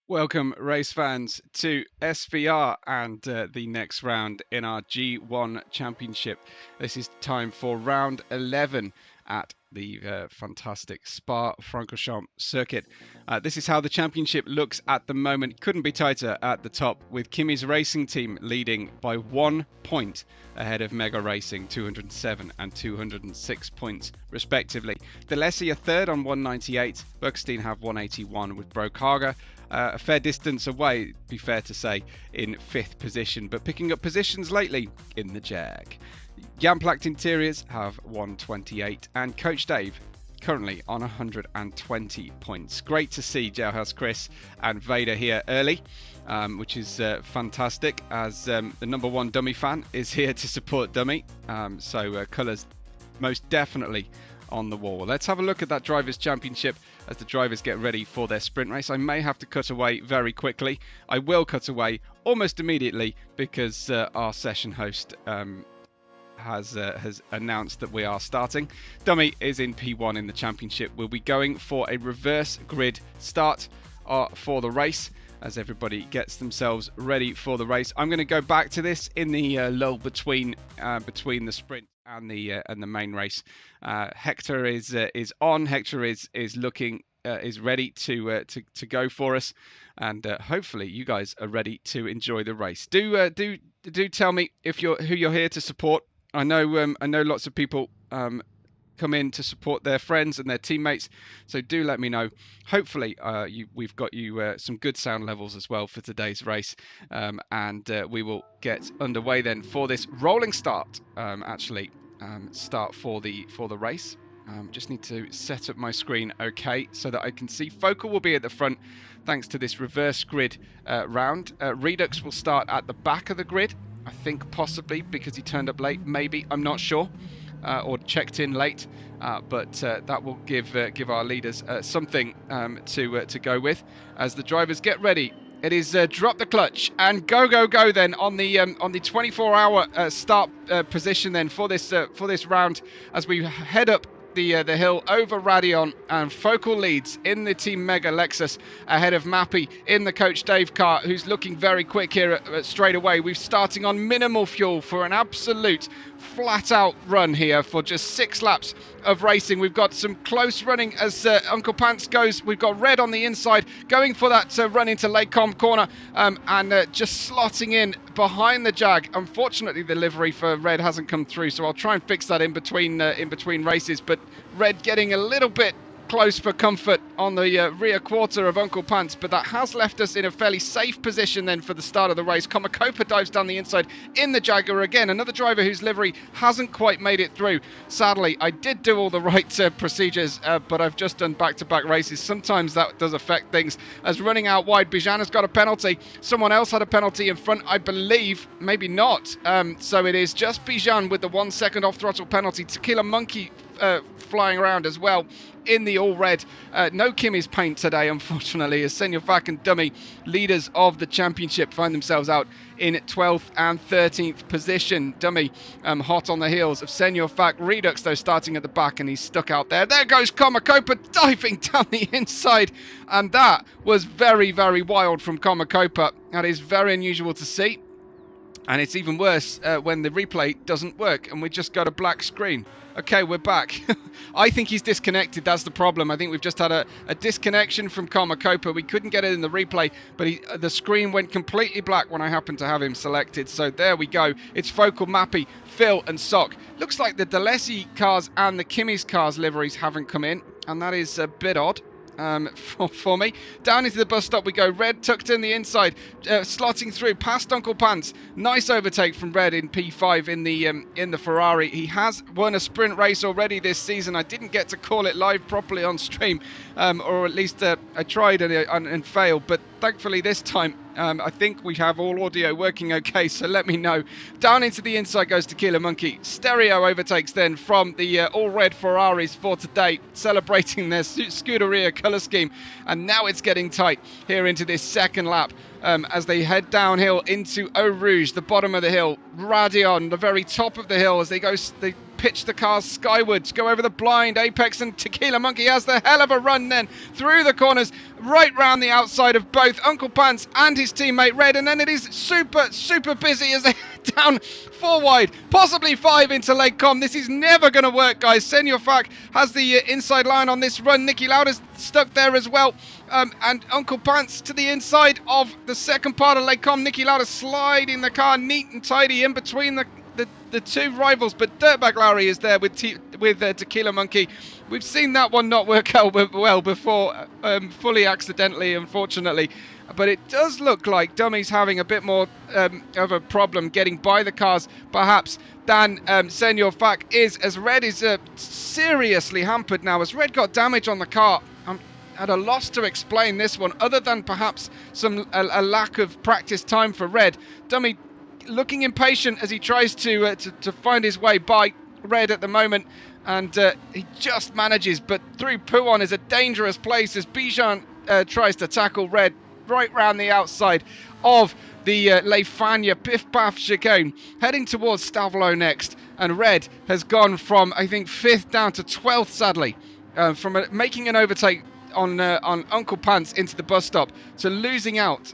Welcome, race fans, to SVR and the next round in our G1 Championship. This is time for round 11 at the fantastic Spa-Francorchamps circuit. This is how the championship looks at the moment. Couldn't be tighter at the top, with Kimi's racing team leading by 1 point ahead of Mega Racing, 207 and 206 points respectively. Delessi are third on 198. Bergstein have 181, with Brokaga a fair distance away, be fair to say, in 5th position, but picking up positions lately in the Jag. Jamplacht Interiors have 128, and Coach Dave currently on 120 points. Great to see Jailhouse Chris and Vader here early, which is fantastic, as the #1 Dummy fan is here to support Dummy. So colours most definitely on the wall. Let's have a look at that Drivers' Championship as the drivers get ready for their sprint race. I may have to cut away very quickly. I will cut away almost immediately because our session host has announced that we are starting. Dummy is in P1 in the championship. We'll be going for a reverse grid start for the race as everybody gets themselves ready for the race. I'm going to go back to this in the lull between the sprint and the main race. Hector is on. Hector is looking is ready to go for us, and hopefully you guys are ready to enjoy the race. Do tell me who you're here to support. I know lots of people come in to support their friends and their teammates, so do let me know. Hopefully we've got you some good sound levels as well for today's race, and we will get underway then for this rolling start. Start for the race. Just need to set up my screen okay so that I can see. Focal will be at the front thanks to this reverse grid round. Redux will start at the back of the grid, I think, possibly because he turned up late, maybe, I'm not sure, or checked in late, but that will give our leaders something to go with as the drivers get ready. It is drop the clutch and go then on the 24-hour start position then for this round as we head up the hill over Radeon, and Focal leads in the Team Mega Lexus ahead of Mappy in the Coach Dave car, who's looking very quick here straight away. We're starting on minimal fuel for an absolute flat out run here for just 6 laps of racing. We've got some close running as Uncle Pants goes. We've got Red on the inside going for that run into Lake Com corner, and just slotting in behind the Jag. Unfortunately, the livery for Red hasn't come through, so I'll try and fix that in between races. But Red getting a little bit close for comfort on the rear quarter of Uncle Pants, but that has left us in a fairly safe position then for the start of the race. Komakopa dives down the inside in the Jaguar again, another driver whose livery hasn't quite made it through. Sadly, I did do all the right procedures, but I've just done back-to-back races. Sometimes that does affect things, as running out wide, Bijan has got a penalty. Someone else had a penalty in front, I believe, maybe not. So it is just Bijan with the 1 second off throttle penalty. Tequila Monkey flying around as well in the all red. No Kimi's paint today, unfortunately, as Senor and Dummy, leaders of the championship, find themselves out in 12th and 13th position. Dummy hot on the heels of Senor Redux, though, starting at the back, and he's stuck out there. There goes Komakopa diving down the inside, and that was very, very wild from Komakopa. That is very unusual to see, and it's even worse when the replay doesn't work and we just got a black screen. Okay, we're back. I think he's disconnected. That's the problem. I think we've just had a disconnection from Komakopa. We couldn't get it in the replay, but the screen went completely black when I happened to have him selected. So there we go. It's Focal, Mappy, Phil and Sock. Looks like the Delessi cars and the Kimi's cars liveries haven't come in, and that is a bit odd. For me. Down into the bus stop we go. Red tucked in the inside, slotting through past Uncle Pants. Nice overtake from Red in P5 in the Ferrari. He has won a sprint race already this season. I didn't get to call it live properly on stream, or at least I tried and failed, but thankfully this time I think we have all audio working okay, so let me know. Down into the inside goes Tequila Monkey. Stereo overtakes then from the all red Ferraris for today, celebrating their Scuderia colour scheme, and now it's getting tight here into this second lap. As they head downhill into Eau Rouge, the bottom of the hill. Radeon, the very top of the hill, as they pitch the cars skywards, go over the blind. Apex and Tequila Monkey has the hell of a run then through the corners, right round the outside of both Uncle Pants and his teammate Red, and then it is super busy as they down 4 wide, possibly 5 into Lake Com. This is never going to work, guys. Senor Fac has the inside line on this run. Nicky Lauda's stuck there as well. And Uncle Pants to the inside of the second part of Lake Com. Nicky Lauda sliding the car neat and tidy in between the two rivals, but Dirtbag Larry is there with Tequila Monkey. We've seen that one not work out well before, fully accidentally, unfortunately. But it does look like Dummy's having a bit more of a problem getting by the cars, perhaps, than Senor Fac is, as Red is seriously hampered now. As Red got damage on the car, I'm at a loss to explain this one, other than perhaps a lack of practice time for Red. Dummy looking impatient as he tries to find his way by Red at the moment, and he just manages, but through Pouon is a dangerous place as Bijan tries to tackle Red right round the outside of the Les Fagnes Piff Paff chicane, heading towards Stavlo next, and Red has gone from, I think, 5th down to 12th, sadly, from making an overtake on Uncle Pants into the bus stop to losing out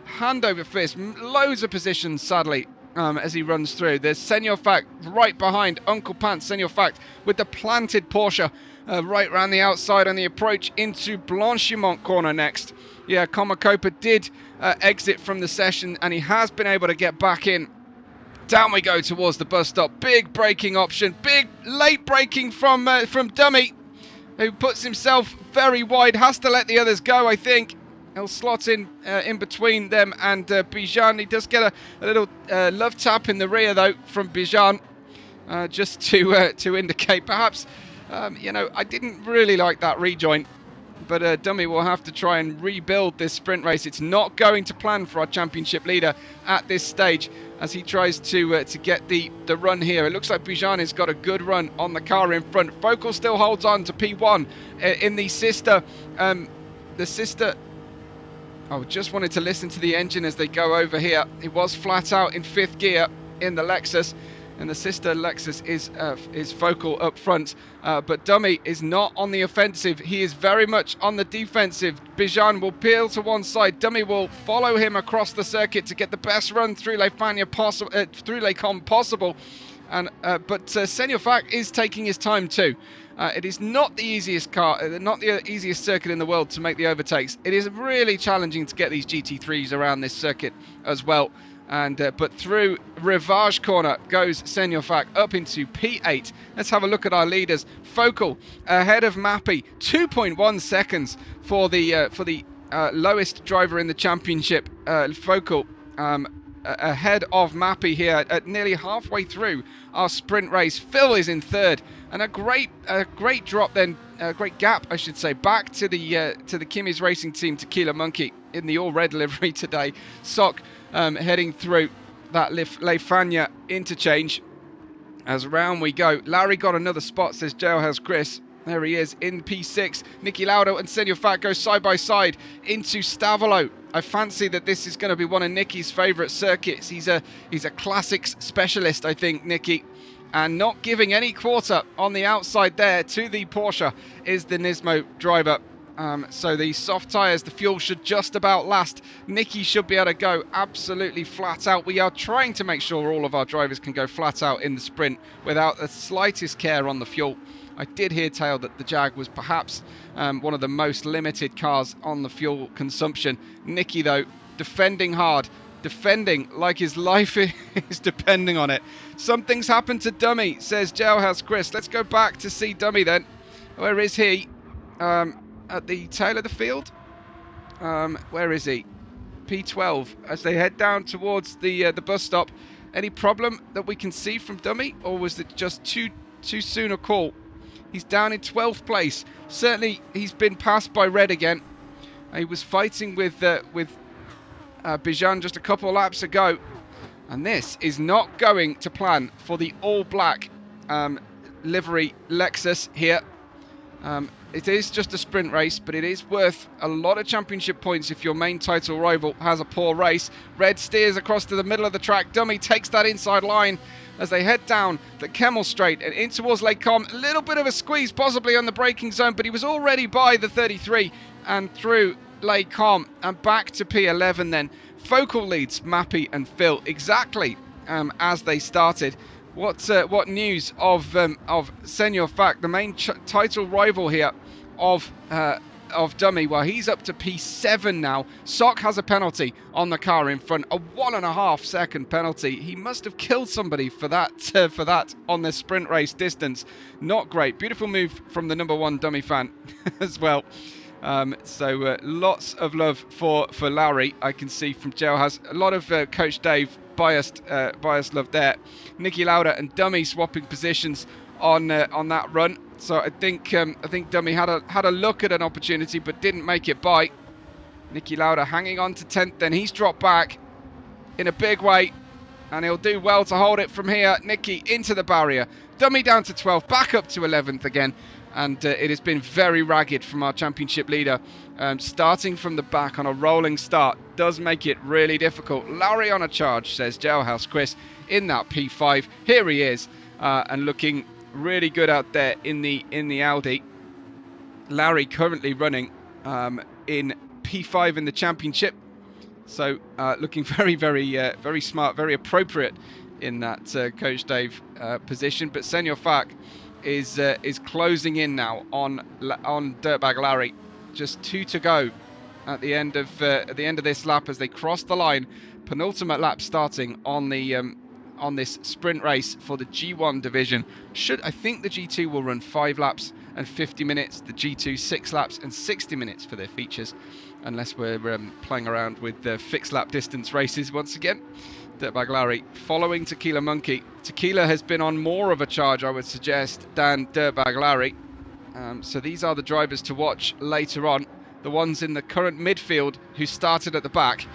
hand over fist, loads of positions, sadly, as he runs through. There's Senor Fact right behind Uncle Pants. Senor Fact with the planted Porsche right round the outside on the approach into Blanchimont corner next. Yeah, Comacopa did exit from the session, and he has been able to get back in. Down we go towards the bus stop. Big braking option, big late braking from Dummy, who puts himself very wide, has to let the others go, I think. He'll slot in between them and Bijan. He does get a little love tap in the rear, though, from Bijan, just to indicate perhaps, I didn't really like that rejoin. But Dummy will have to try and rebuild this sprint race. It's not going to plan for our championship leader at this stage as he tries to get the run here. It looks like Bijan has got a good run on the car in front. Focal still holds on to P1 in the sister. I just wanted to listen to the engine as they go over here. It was flat out in 5th gear in the Lexus, and the sister Lexus is Focal up front. But Dummy is not on the offensive. He is very much on the defensive. Bijan will peel to one side. Dummy will follow him across the circuit to get the best run through Les Fagnes through Les Com possible. But Senor Fac is taking his time too. It is not the easiest easiest circuit in the world to make the overtakes. It is really challenging to get these GT3s around this circuit as well. But through Rivage corner goes Senor Fac up into P8. Let's have a look at our leaders. Focal ahead of Mappy, 2.1 seconds for the lowest driver in the championship. Focal ahead of Mappy here at nearly halfway through our sprint race. Phil is in 3rd, and a great drop then, a great gap, I should say, back to the Kimmy's Racing Team Tequila Monkey in the all red livery today. Sock heading through that Les Fagnes interchange as round we go. Larry got another spot, says Jailhouse Chris. There he is in P6. Nicky Lauda and Senor Fac go side by side into Stavolo. I fancy that this is going to be one of Nicky's favourite circuits. He's a classics specialist, I think, Nicky. And not giving any quarter on the outside there to the Porsche is the Nismo driver. So the soft tyres, the fuel should just about last. Nicky should be able to go absolutely flat out. We are trying to make sure all of our drivers can go flat out in the sprint without the slightest care on the fuel. I did hear tale that the Jag was perhaps one of the most limited cars on the fuel consumption. Nicky, though, defending hard, defending like his life is depending on it. Something's happened to Dummy, says Jailhouse Chris. Let's go back to see Dummy then. Where is he? At the tail of the field? Where is he? P12 as they head down towards the bus stop. Any problem that we can see from Dummy, or was it just too soon a call? He's down in 12th place. Certainly he's been passed by Red again. He was fighting with Bijan just a couple of laps ago, and this is not going to plan for the all black livery Lexus here. It is just a sprint race, but it is worth a lot of championship points if your main title rival has a poor race. Red steers across to the middle of the track. Dummy takes that inside line as they head down the Kemmel Straight and in towards Lake Com. A little bit of a squeeze possibly on the braking zone, but he was already by the 33 and through Lake Com and back to P11 then. Focal leads Mappy and Phil exactly as they started. What news of Senor Fact, the main title rival here of Dummy? Well, he's up to P7 now. Sock has a penalty on the car in front, a 1.5 second penalty. He must have killed somebody for that on the sprint race distance. Not great. Beautiful move from the number 1 Dummy fan as well. So lots of love for Larry. I can see from Jailhouse. A lot of Coach Dave biased love there. Niki Lauda and Dummy swapping positions on that run. So I think Dummy had a look at an opportunity but didn't make it by. Niki Lauda hanging on to 10th. Then he's dropped back in a big way, and he'll do well to hold it from here. Niki into the barrier. Dummy down to 12th, back up to 11th again. And it has been very ragged from our championship leader. Starting from the back on a rolling start does make it really difficult. Larry on a charge, says Jailhouse Chris, in that P5. Here he is, and looking really good out there in the Audi. Larry currently running in P5 in the championship. So looking very, very smart, very appropriate in that Coach Dave position. But Senor Fac is closing in now on Dirtbag Larry. Just 2 to go at the end of this lap as they cross the line. Penultimate lap starting on this sprint race for the G1 division. I think the G2 will run 5 laps and 50 minutes. The G2 6 laps and 60 minutes for their features, unless we're playing around with the fixed lap distance races once again. Dirtbag Larry following Tequila Monkey. Tequila has been on more of a charge, I would suggest, than Dirtbag Larry. So these are the drivers to watch later on. The ones in the current midfield who started at the back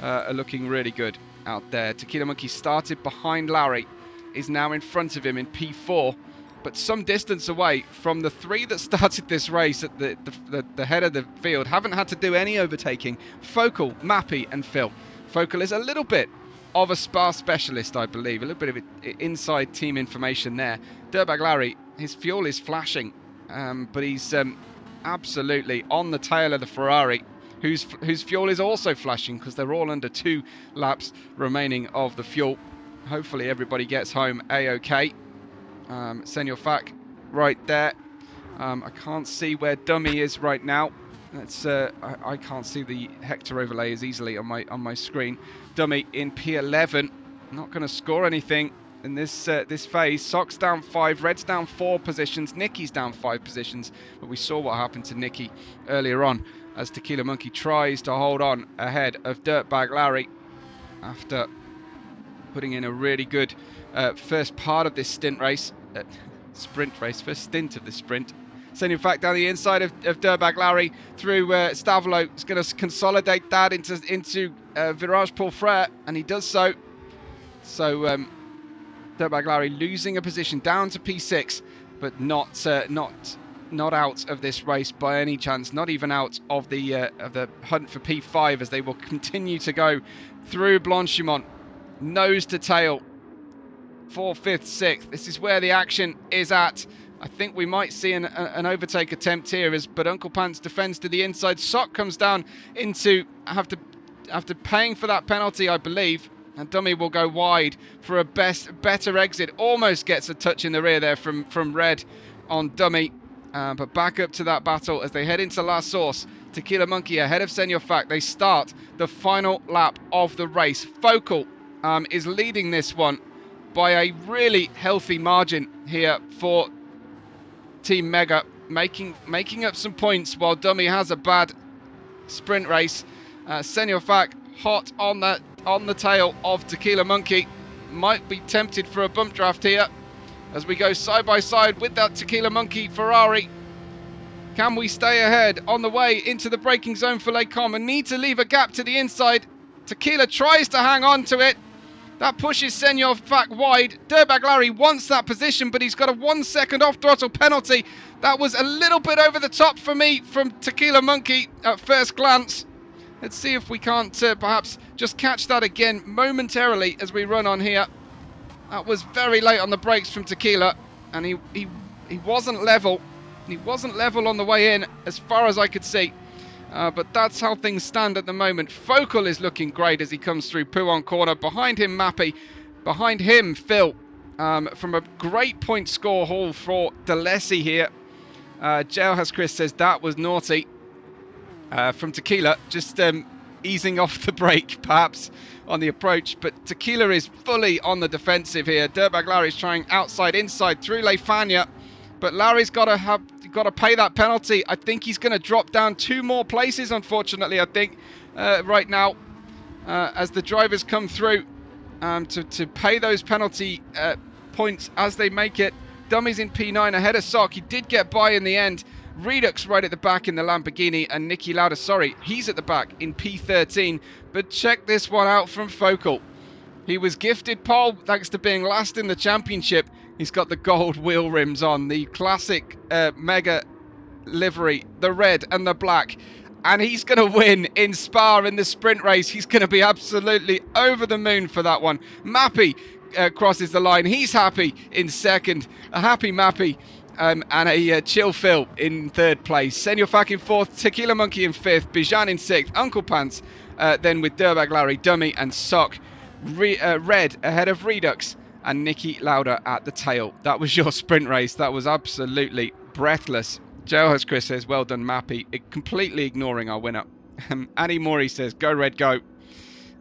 are looking really good out there. Tequila Monkey started behind Larry, is now in front of him in P4, but some distance away from the 3 that started this race at the head of the field. Haven't had to do any overtaking. Focal, Mappy and Phil. Focal is a little bit of a Spa specialist, I believe. A little bit of inside team information there. Dirtbag Larry, his fuel is flashing, but he's absolutely on the tail of the Ferrari, whose fuel is also flashing because they're all under 2 laps remaining of the fuel. Hopefully everybody gets home A-OK. Senor Fac right there. I can't see where Dummy is right now. That's I can't see the Hector overlay as easily on my screen. Dummy in P11, not going to score anything in this phase. Sock's down 5, Red's down 4 positions, Niki's down 5 positions, but we saw what happened to Niki earlier on as Tequila Monkey tries to hold on ahead of Dirtbag Larry after putting in a really good first part of this sprint race, first stint of this sprint. Sending Fact down the inside of Dirtbag Larry through Stavolo. Is going to consolidate that into Virage Paul Frere, and he does so. So Dirtbag Larry losing a position down to P6, but not out of this race by any chance. Not even out of the hunt for P5 as they will continue to go through Blanchimont, nose to tail, 4th, 5th, 6th. This is where the action is at. I think we might see an overtake attempt here, but Uncle Pants defends to the inside. Sock comes down into after paying for that penalty, I believe, and Dummy will go wide for a better exit. Almost gets a touch in the rear there from Red on Dummy, but back up to that battle as they head into La Source. Tequila Monkey ahead of Senor Fac. They start the final lap of the race. Focal is leading this one by a really healthy margin here for Team Mega, making up some points while Dummy has a bad sprint race. Senor Fac hot on the tail of Tequila Monkey. Might be tempted for a bump draft here as we go side by side with that Tequila Monkey Ferrari. Can we stay ahead on the way into the braking zone for Lake Com and need to leave a gap to the inside? Tequila tries to hang on to it, That pushes Senor Fac wide. Dirtbag Larry wants that position, but he's got a 1 second off throttle penalty. That was a little bit over the top for me from Tequila Monkey at first glance. Let's see if we can't perhaps just catch that again momentarily as we run on here. That was very late on the brakes from Tequila, and he wasn't level. He wasn't level on the way in, as far as I could see. But that's how things stand at the moment. Focal is looking great as he comes through Pouon corner. Behind him, Mappy. Behind him, Phil. From a great point score haul for Delesi here. Jailhouse Chris says that was naughty. From Tequila, just easing off the brake, perhaps, on the approach. But Tequila is fully on the defensive here. Dirtbag Larry's trying outside, inside, through Leifania. But Larry's got to pay that penalty. I think he's going to drop down 2 more places, unfortunately, I think, right now, as the drivers come through to pay those penalty points as they make it. Dummy's in P9 ahead of Sock. He did get by in the end. Redux right at the back in the Lamborghini, and Nicky Lauda, sorry, he's at the back in P13. But check this one out from Focal. He was gifted pole thanks to being last in the championship. He's got the gold wheel rims on, the classic mega livery, the red and the black. And he's going to win in Spa in the sprint race. He's going to be absolutely over the moon for that one. Mappy crosses the line. He's happy in second. A happy Mappy. And a chill Phil in third place. Senor Fac in fourth, Tequila Monkey in fifth, Bijan in sixth, Uncle Pants, then with Dirtbag Larry, Dummy and Sock, Red ahead of Redux, and Nicky Lauda at the tail. That was your sprint race. That was absolutely breathless. Jailhouse Chris says, well done, Mappy, completely ignoring our winner. Annie Mori says, go Red, go.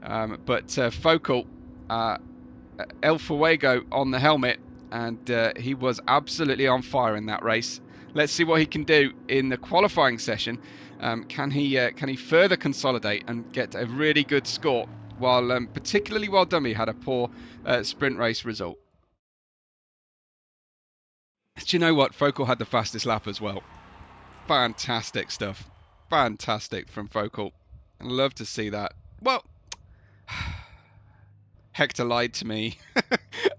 But Focal, El Fuego on the helmet, and he was absolutely on fire in that race. Let's see what he can do in the qualifying session. Can he further consolidate and get a really good score, while particularly while Dummy had a poor sprint race result. Do you know what? Focal had the fastest lap as well. Fantastic stuff. Fantastic from Focal. I'd love to see that. Well, Hector lied to me.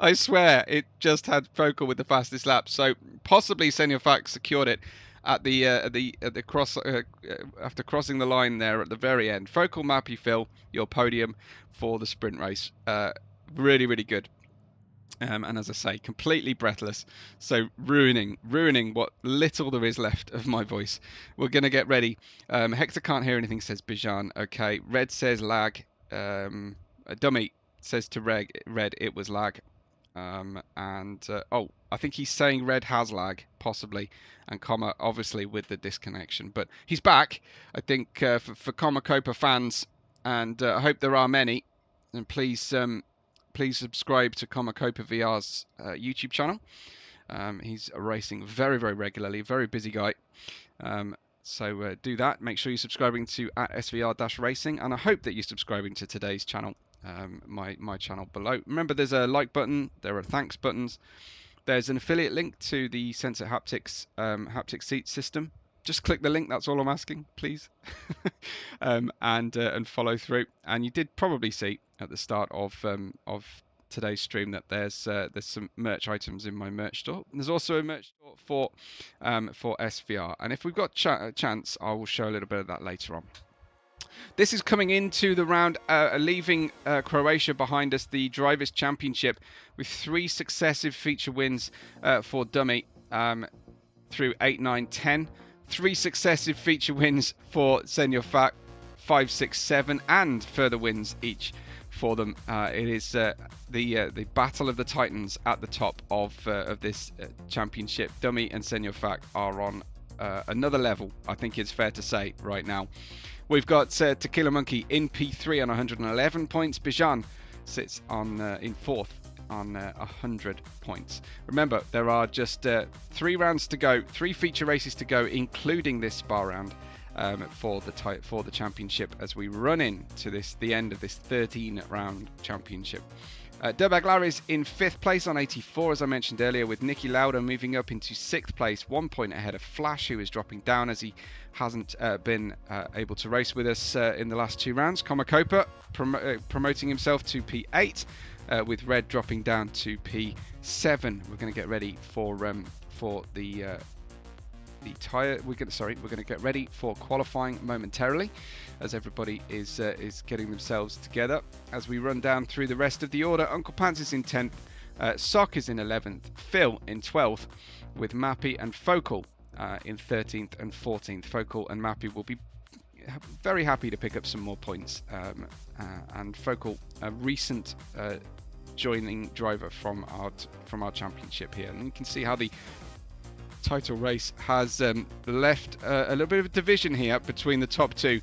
I swear it just had Focal with the fastest lap. So possibly Senor Fac secured it at the cross after crossing the line there at the very end. Focal, Mappy, Phil, your podium for the sprint race. Really, really good. And as I say, completely breathless. So ruining what little there is left of my voice. We're going to get ready. Hector can't hear anything, says Bijan. Okay. Red says lag. Dummy says to Red it was lag. Oh, I think he's saying Red has lag, possibly. And Comma, obviously, with the disconnection. But he's back, I think, for Comma Copa fans. And I hope there are many. And please subscribe to Comma Copa VR's YouTube channel. He's racing very, very regularly. Very busy guy. So do that. Make sure you're subscribing to @SVR-Racing. And I hope that you're subscribing to today's channel. My channel below. Remember, there's a like button. There are thanks buttons. There's an affiliate link to the Sensor Haptics haptic seat system. Just click the link. That's all I'm asking, please. And follow through. And you did probably see at the start of today's stream that there's some merch items in my merch store. And there's also a merch store for SVR. And if we've got a chance, I will show a little bit of that later on. This is coming into the round, leaving Croatia behind us, the Drivers' Championship, with 3 successive feature wins for Dummy through 8, 9, 10. 3 successive feature wins for Senor Fac, 5, 6, 7, and further wins each for them. It is the battle of the titans at the top of this championship. Dummy and Senor Fac are on another level, I think it's fair to say, right now. We've got Tequila Monkey in P3 on 111 points. Bijan sits on in 4th on 100 points. Remember, there are just 3 rounds to go, 3 feature races to go, including this Spa round for the championship, as we run into the end of this 13-round championship. Dirtbag Larry's in 5th place on 84, as I mentioned earlier, with Niki Lauda moving up into 6th place, 1 point ahead of Flash, who is dropping down as he hasn't been able to race with us in the last 2 rounds. Komakopa promoting himself to P8, with Red dropping down to P7. We're going to get ready for the tire. We're going to get ready for qualifying momentarily, as everybody is getting themselves together as we run down through the rest of the order. Uncle Pants is in 10th, Sock is in 11th, Phil in 12th, with Mappy and Focal in 13th and 14th. Focal and Mappy will be very happy to pick up some more points, and Focal, a recent joining driver from our championship here, and you can see how the title race has left a little bit of a division here between the top 2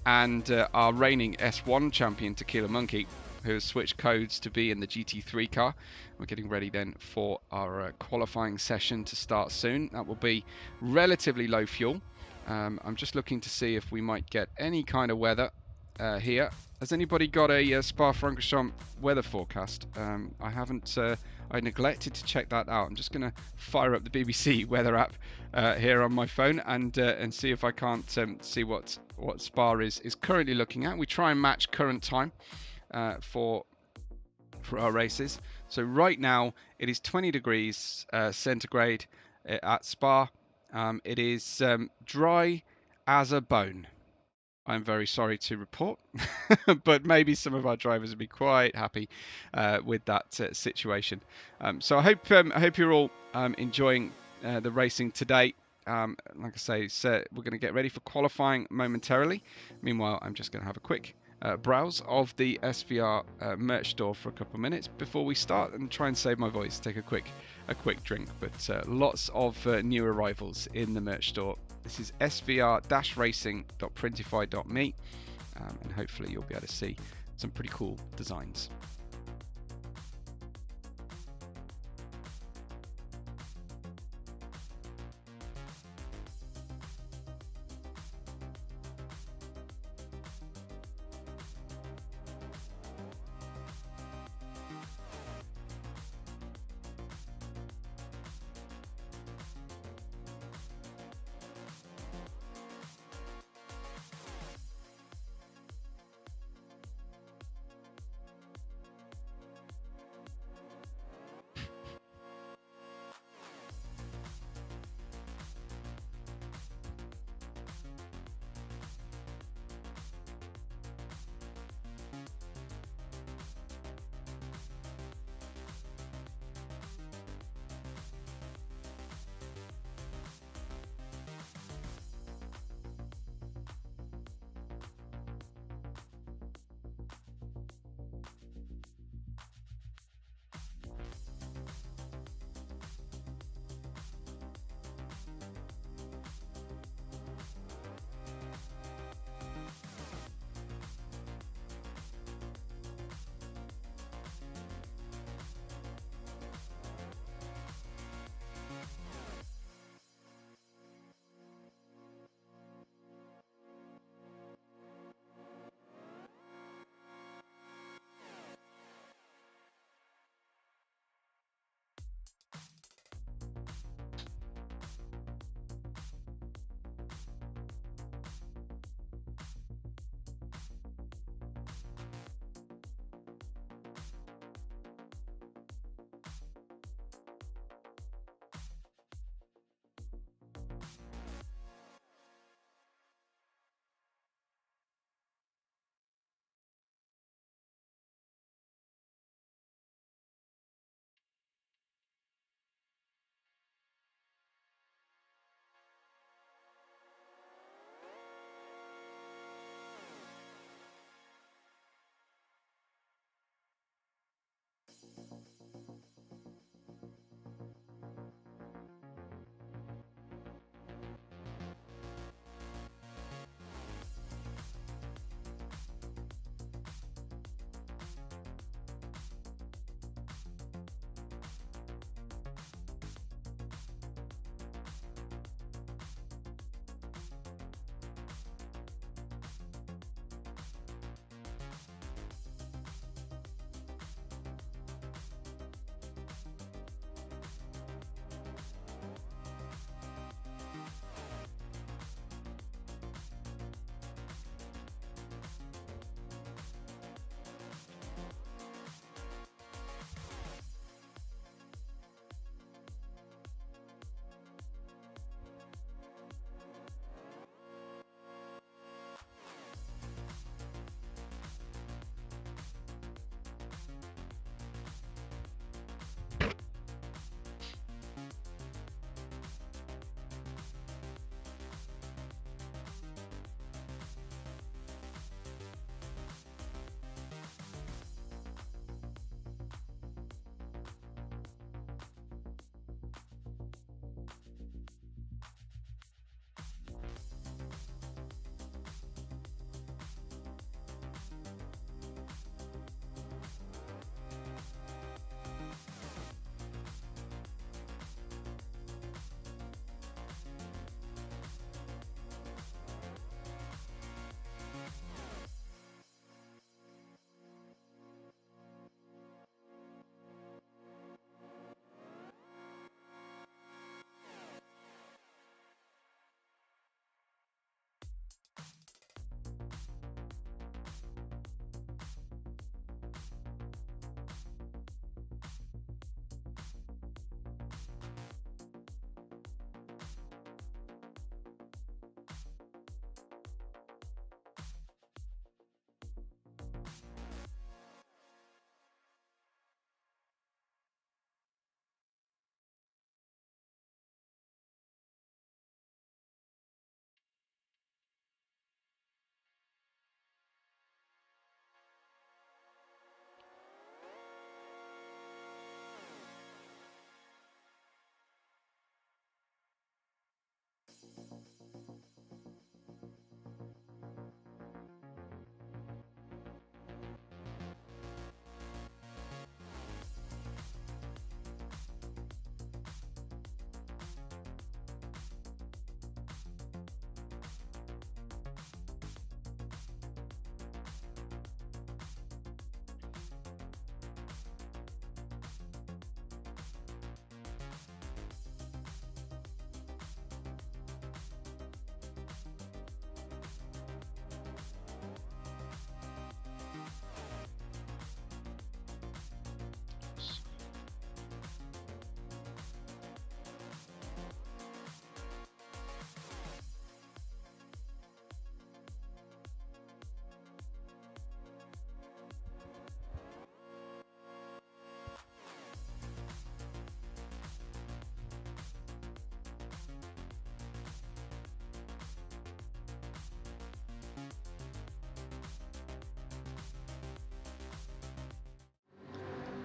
and our reigning S1 champion Tequila Monkey, who has switched codes to be in the GT3 car. We're getting ready then for our qualifying session to start soon. That will be relatively low fuel. I'm just looking to see if we might get any kind of weather here. Has anybody got a Spa-Francorchamps weather forecast? I haven't. I neglected to check that out. I'm just going to fire up the BBC weather app here on my phone and see if I can't see what Spa is currently looking at. We try and match current time for our races. So right now it is 20 degrees centigrade at Spa. It is dry as a bone, I'm very sorry to report, but maybe some of our drivers will be quite happy with that situation. So I hope you're all enjoying the racing today. Like I say, so we're going to get ready for qualifying momentarily. Meanwhile, I'm just going to have a quick browse of the SVR merch store for a couple of minutes before we start and try and save my voice, take a quick drink. But lots of new arrivals in the merch store. This is svr-racing.printify.me, and hopefully you'll be able to see some pretty cool designs.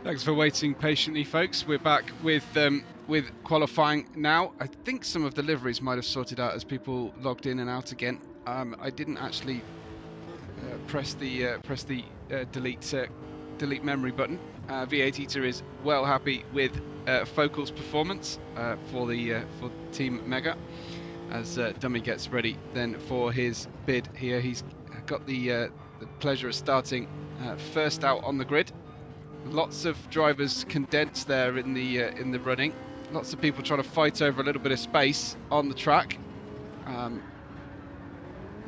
Thanks for waiting patiently, folks. We're back with qualifying now. I think some of the liveries might have sorted out as people logged in and out again. I didn't actually press the delete memory button. V8 Eater is well happy with Focal's performance for Team Mega as Dummy gets ready then for his bid here. He's got the pleasure of starting first out on the grid. Lots of drivers condensed there in the running. Lots of people trying to fight over a little bit of space on the track.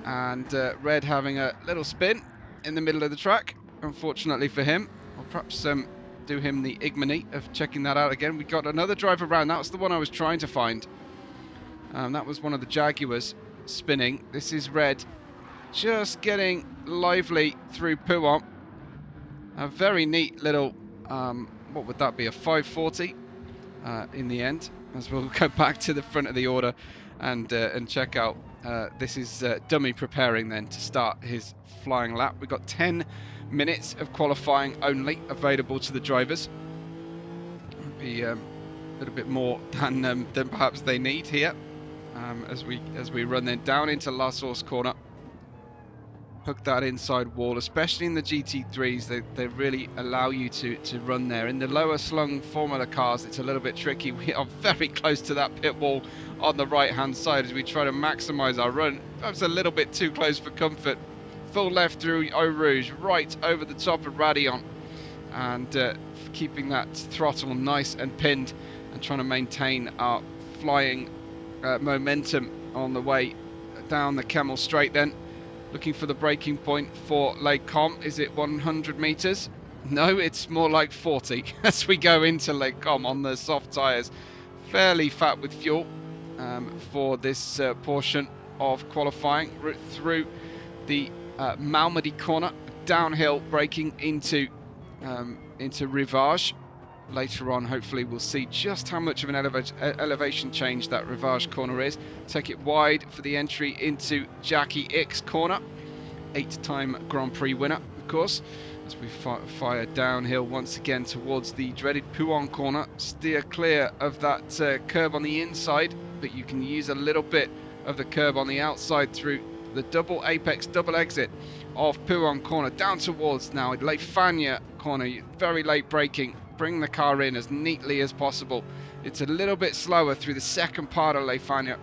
And Red having a little spin in the middle of the track, unfortunately for him. Or perhaps do him the ignominy of checking that out again. We got another driver around. That was the one I was trying to find. That was one of the Jaguars spinning. This is Red just getting lively through Pouhon. A very neat little, what would that be, a 540 in the end, as we'll go back to the front of the order and check out. This is Dummy preparing then to start his flying lap. We've got 10 minutes of qualifying only available to the drivers. Be a little bit more than perhaps they need here as we run then down into La Source corner. Hook that inside wall, especially in the GT3s, they really allow you to run there. In the lower slung Formula cars, it's a little bit tricky. We are very close to that pit wall on the right hand side as we try to maximize our run. Perhaps a little bit too close for comfort. Full left through Eau Rouge, right over the top of Raidillon, and keeping that throttle nice and pinned and trying to maintain our flying momentum on the way down the Camel Straight then. Looking for the braking point for Les Combes. Is it 100 meters? No, it's more like 40 as we go into Les Combes on the soft tyres. Fairly fat with fuel for this portion of qualifying. Through the Malmedy corner, downhill braking into Rivage. Later on, hopefully, we'll see just how much of an elevation change that Rivage corner is. Take it wide for the entry into Jackie Ick's corner. 8-time Grand Prix winner, of course. As we fire downhill once again towards the dreaded Pouhon corner. Steer clear of that curb on the inside, but you can use a little bit of the curb on the outside through the double apex, double exit of Pouhon corner. Down towards now Les Fagnes corner. Very late braking. Bring the car in as neatly as possible. It's a little bit slower through the second part of Les Fagnes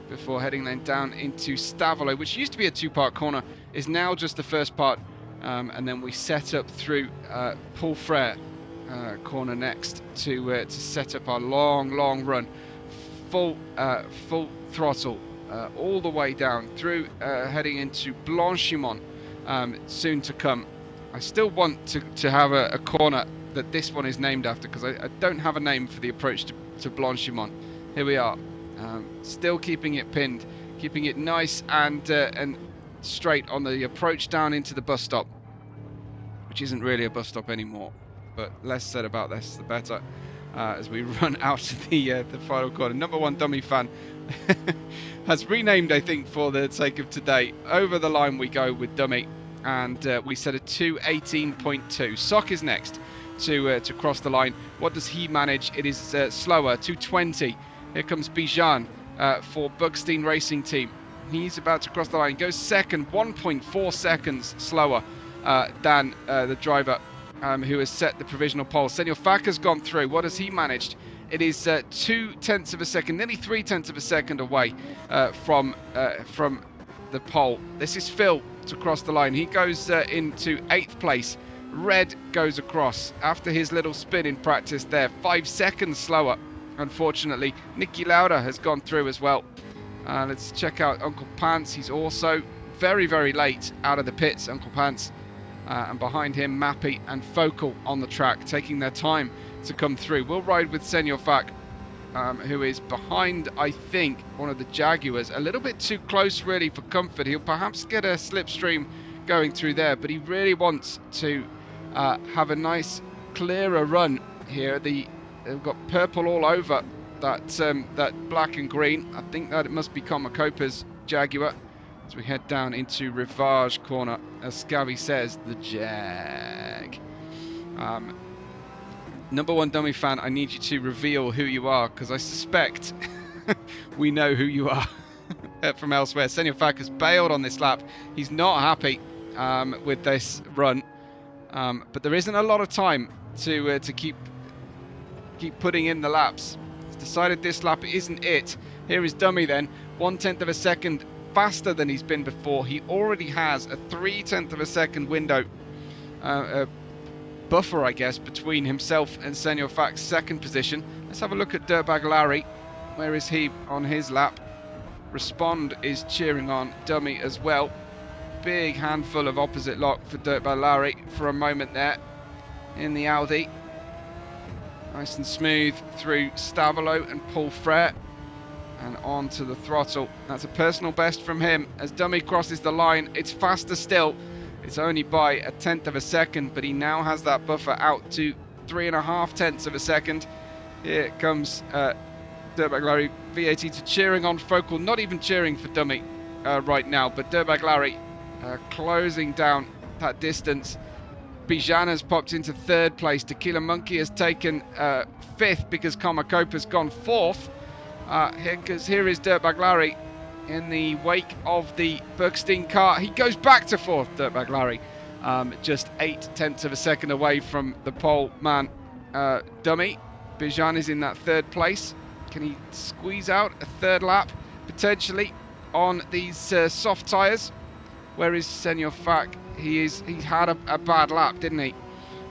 before heading then down into Stavelot, which used to be a two-part corner, is now just the first part, and then we set up through Paul Frere corner next to set up our long run, full throttle all the way down through heading into Blanchimont soon to come. I still want to have a corner that this one is named after, because I don't have a name for the approach to Blanchimont. Here we are, still keeping it pinned, keeping it nice and straight on the approach down into the bus stop, which isn't really a bus stop anymore, but less said about this the better. As we run out of the final corner. Number one dummy fan has renamed, I think, for the sake of today. Over the line we go with Dummy, and we set a 2:18.2. Sock is next to cross the line. What does he manage? It is slower, 2:20. Here comes Bijan for Bugstein Racing Team. He's about to cross the line. Goes second, 1.4 seconds slower than the driver who has set the provisional pole. Senor Fack has gone through. What has he managed? It is 0.2 of a second, nearly 0.3 of a second away from the pole. This is Phil to cross the line. He goes into 8th place. Red goes across after his little spin in practice there. 5 seconds slower, unfortunately. Nicky Lauda has gone through as well. Let's check out Uncle Pants. He's also very, very late out of the pits, Uncle Pants. And behind him, Mappy and Focal on the track, taking their time to come through. We'll ride with Senor Fack, who is behind, I think, one of the Jaguars. A little bit too close, really, for comfort. He'll perhaps get a slipstream going through there, but he really wants to have a nice, clearer run here. They've got purple all over that black and green. I think that it must be Comacopa's Jaguar. As we head down into Rivage corner, as Scabby says, the Jag. Number one dummy fan, I need you to reveal who you are, because I suspect we know who you are from elsewhere. Senor Fack has bailed on this lap. He's not happy with this run, but there isn't a lot of time to keep putting in the laps. He's decided this lap isn't it. Here is dummy then, 1/10 of a second faster than he's been before. He already has a 3/10 of a second window, buffer, I guess, between himself and Senor Fack's second position. Let's have a look at Dirtbag Larry. Where is he on his lap? Respond is cheering on dummy as well. Big handful of opposite lock for Dirtbag Larry for a moment there in the Audi. Nice and smooth through Stavolo and Paul Frere and on to the throttle. That's a personal best from him as dummy crosses the line. It's faster still. It's only by a 1/10 of a second, but he now has that buffer out to 3.5 tenths of a second. Here comes Dirtbag Larry, VAT to cheering on Focal, not even cheering for dummy right now, but Dirtbag Larry closing down that distance. Bijan has popped into 3rd place. Tequila Monkey has taken 5th because Komakopa's gone 4th. Here is Dirtbag Larry in the wake of the Bergstein car. He goes back to 4th, Dirtbag Larry. Just 8/10 of a second away from the pole man dummy. Bijan is in that 3rd place. Can he squeeze out a 3rd lap potentially on these soft tyres? Where is Senor Fack? He had a bad lap, didn't he?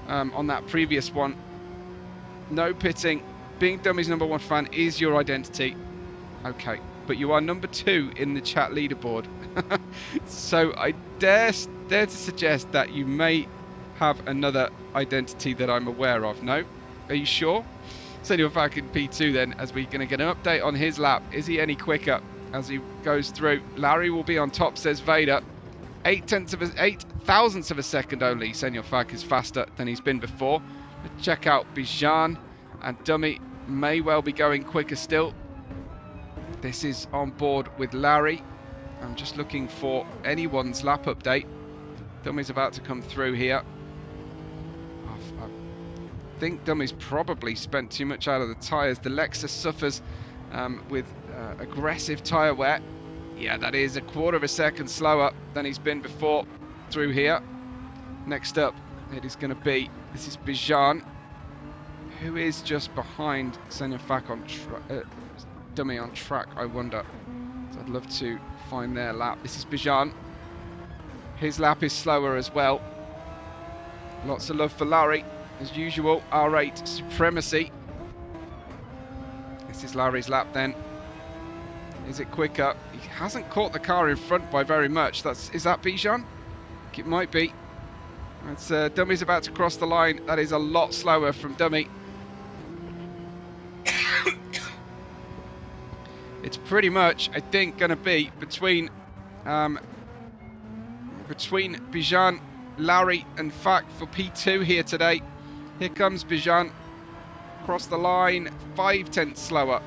On that previous one. No pitting. Being dummy's number one fan is your identity. Okay, but you are number 2 in the chat leaderboard. So I dare to suggest that you may have another identity that I'm aware of. No? Are you sure? Senor Fack in P2 then, as we're going to get an update on his lap. Is he any quicker as he goes through? Larry will be on top, says Vader. 8 thousandths of a second only. Senor Fack is faster than he's been before. Let's check out Bijan, and dummy may well be going quicker still. This is on board with Larry. I'm just looking for anyone's lap update. Dummy's about to come through here. I think dummy's probably spent too much out of the tyres. The Lexus suffers with aggressive tyre wear. Yeah, that is a 1/4 of a second slower than he's been before through here. Next up, it is going to be, this is Bijan, who is just behind Senor Fack on dummy on track, I wonder. So I'd love to find their lap. This is Bijan. His lap is slower as well. Lots of love for Larry, as usual. R8 supremacy. This is Larry's lap then. Is it quicker? He hasn't caught the car in front by very much. Is that Bijan? It might be. It's dummy's about to cross the line. That is a lot slower from dummy. It's pretty much, I think, going to be between Bijan, Larry and Fack for P2 here today. Here comes Bijan. Across the line, 5/10 slower.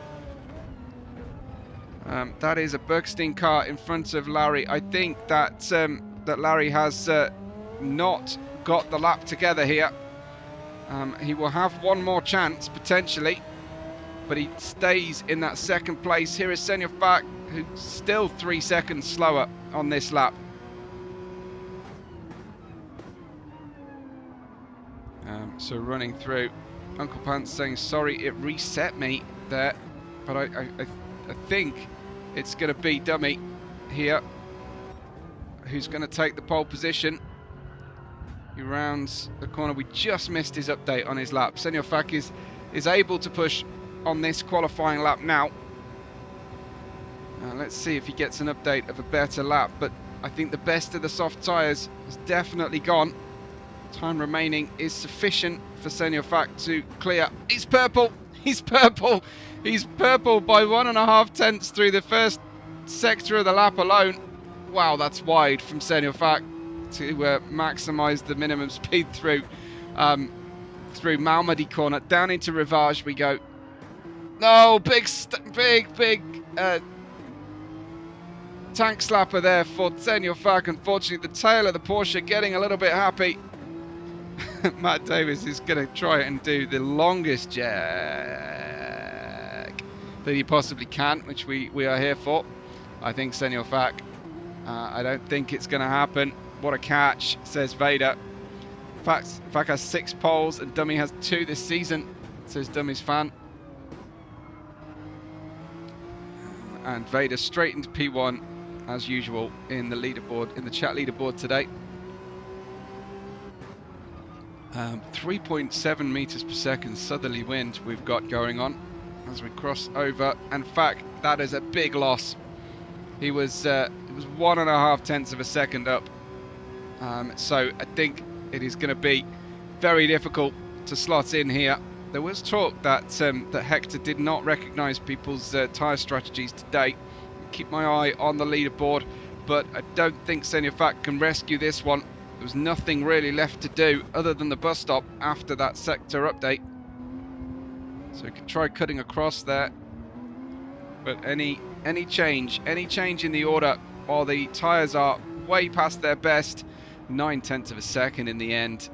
That is a Bergstein car in front of Larry. I think that that Larry has not got the lap together here. He will have one more chance potentially, but he stays in that 2nd place. Here is Senor Fack, who's still 3 seconds slower on this lap. So running through, Uncle Pants saying sorry, it reset me there, but I think it's going to be dummy here who's going to take the pole position. He rounds the corner. We just missed his update on his lap. Senor Fack is able to push on this qualifying lap now. Let's see if he gets an update of a better lap, but I think the best of the soft tyres is definitely gone. Time remaining is sufficient for Senor Fack to clear. He's purple! He's purple! He's purple by 1.5 tenths through the first sector of the lap alone. Wow, that's wide from Senor Fack to maximise the minimum speed through Malmedy corner. Down into Rivage we go. No, big tank slapper there for Senor Fack. Unfortunately, the tail of the Porsche getting a little bit happy. Matt Davis is going to try and do the longest jack that he possibly can, which we are here for. I think Senor Fac. I don't think it's going to happen. What a catch, says Vader. Fac has 6 poles and Dummy has 2 this season, says Dummy's fan. And Vader straight into P1 as usual in the leaderboard, in the chat leaderboard today. 3.7 meters per second southerly wind we've got going on as we cross over. In fact, that is a big loss. He was it was 1.5 tenths of a second up. So I think it is going to be very difficult to slot in here. There was talk that that Hector did not recognise people's tyre strategies today. Keep my eye on the leaderboard, but I don't think Senor Fac can rescue this one. There was nothing really left to do other than the bus stop after that sector update. So we could try cutting across there. But any change in the order while the tyres are way past their best, 9 tenths of a second in the end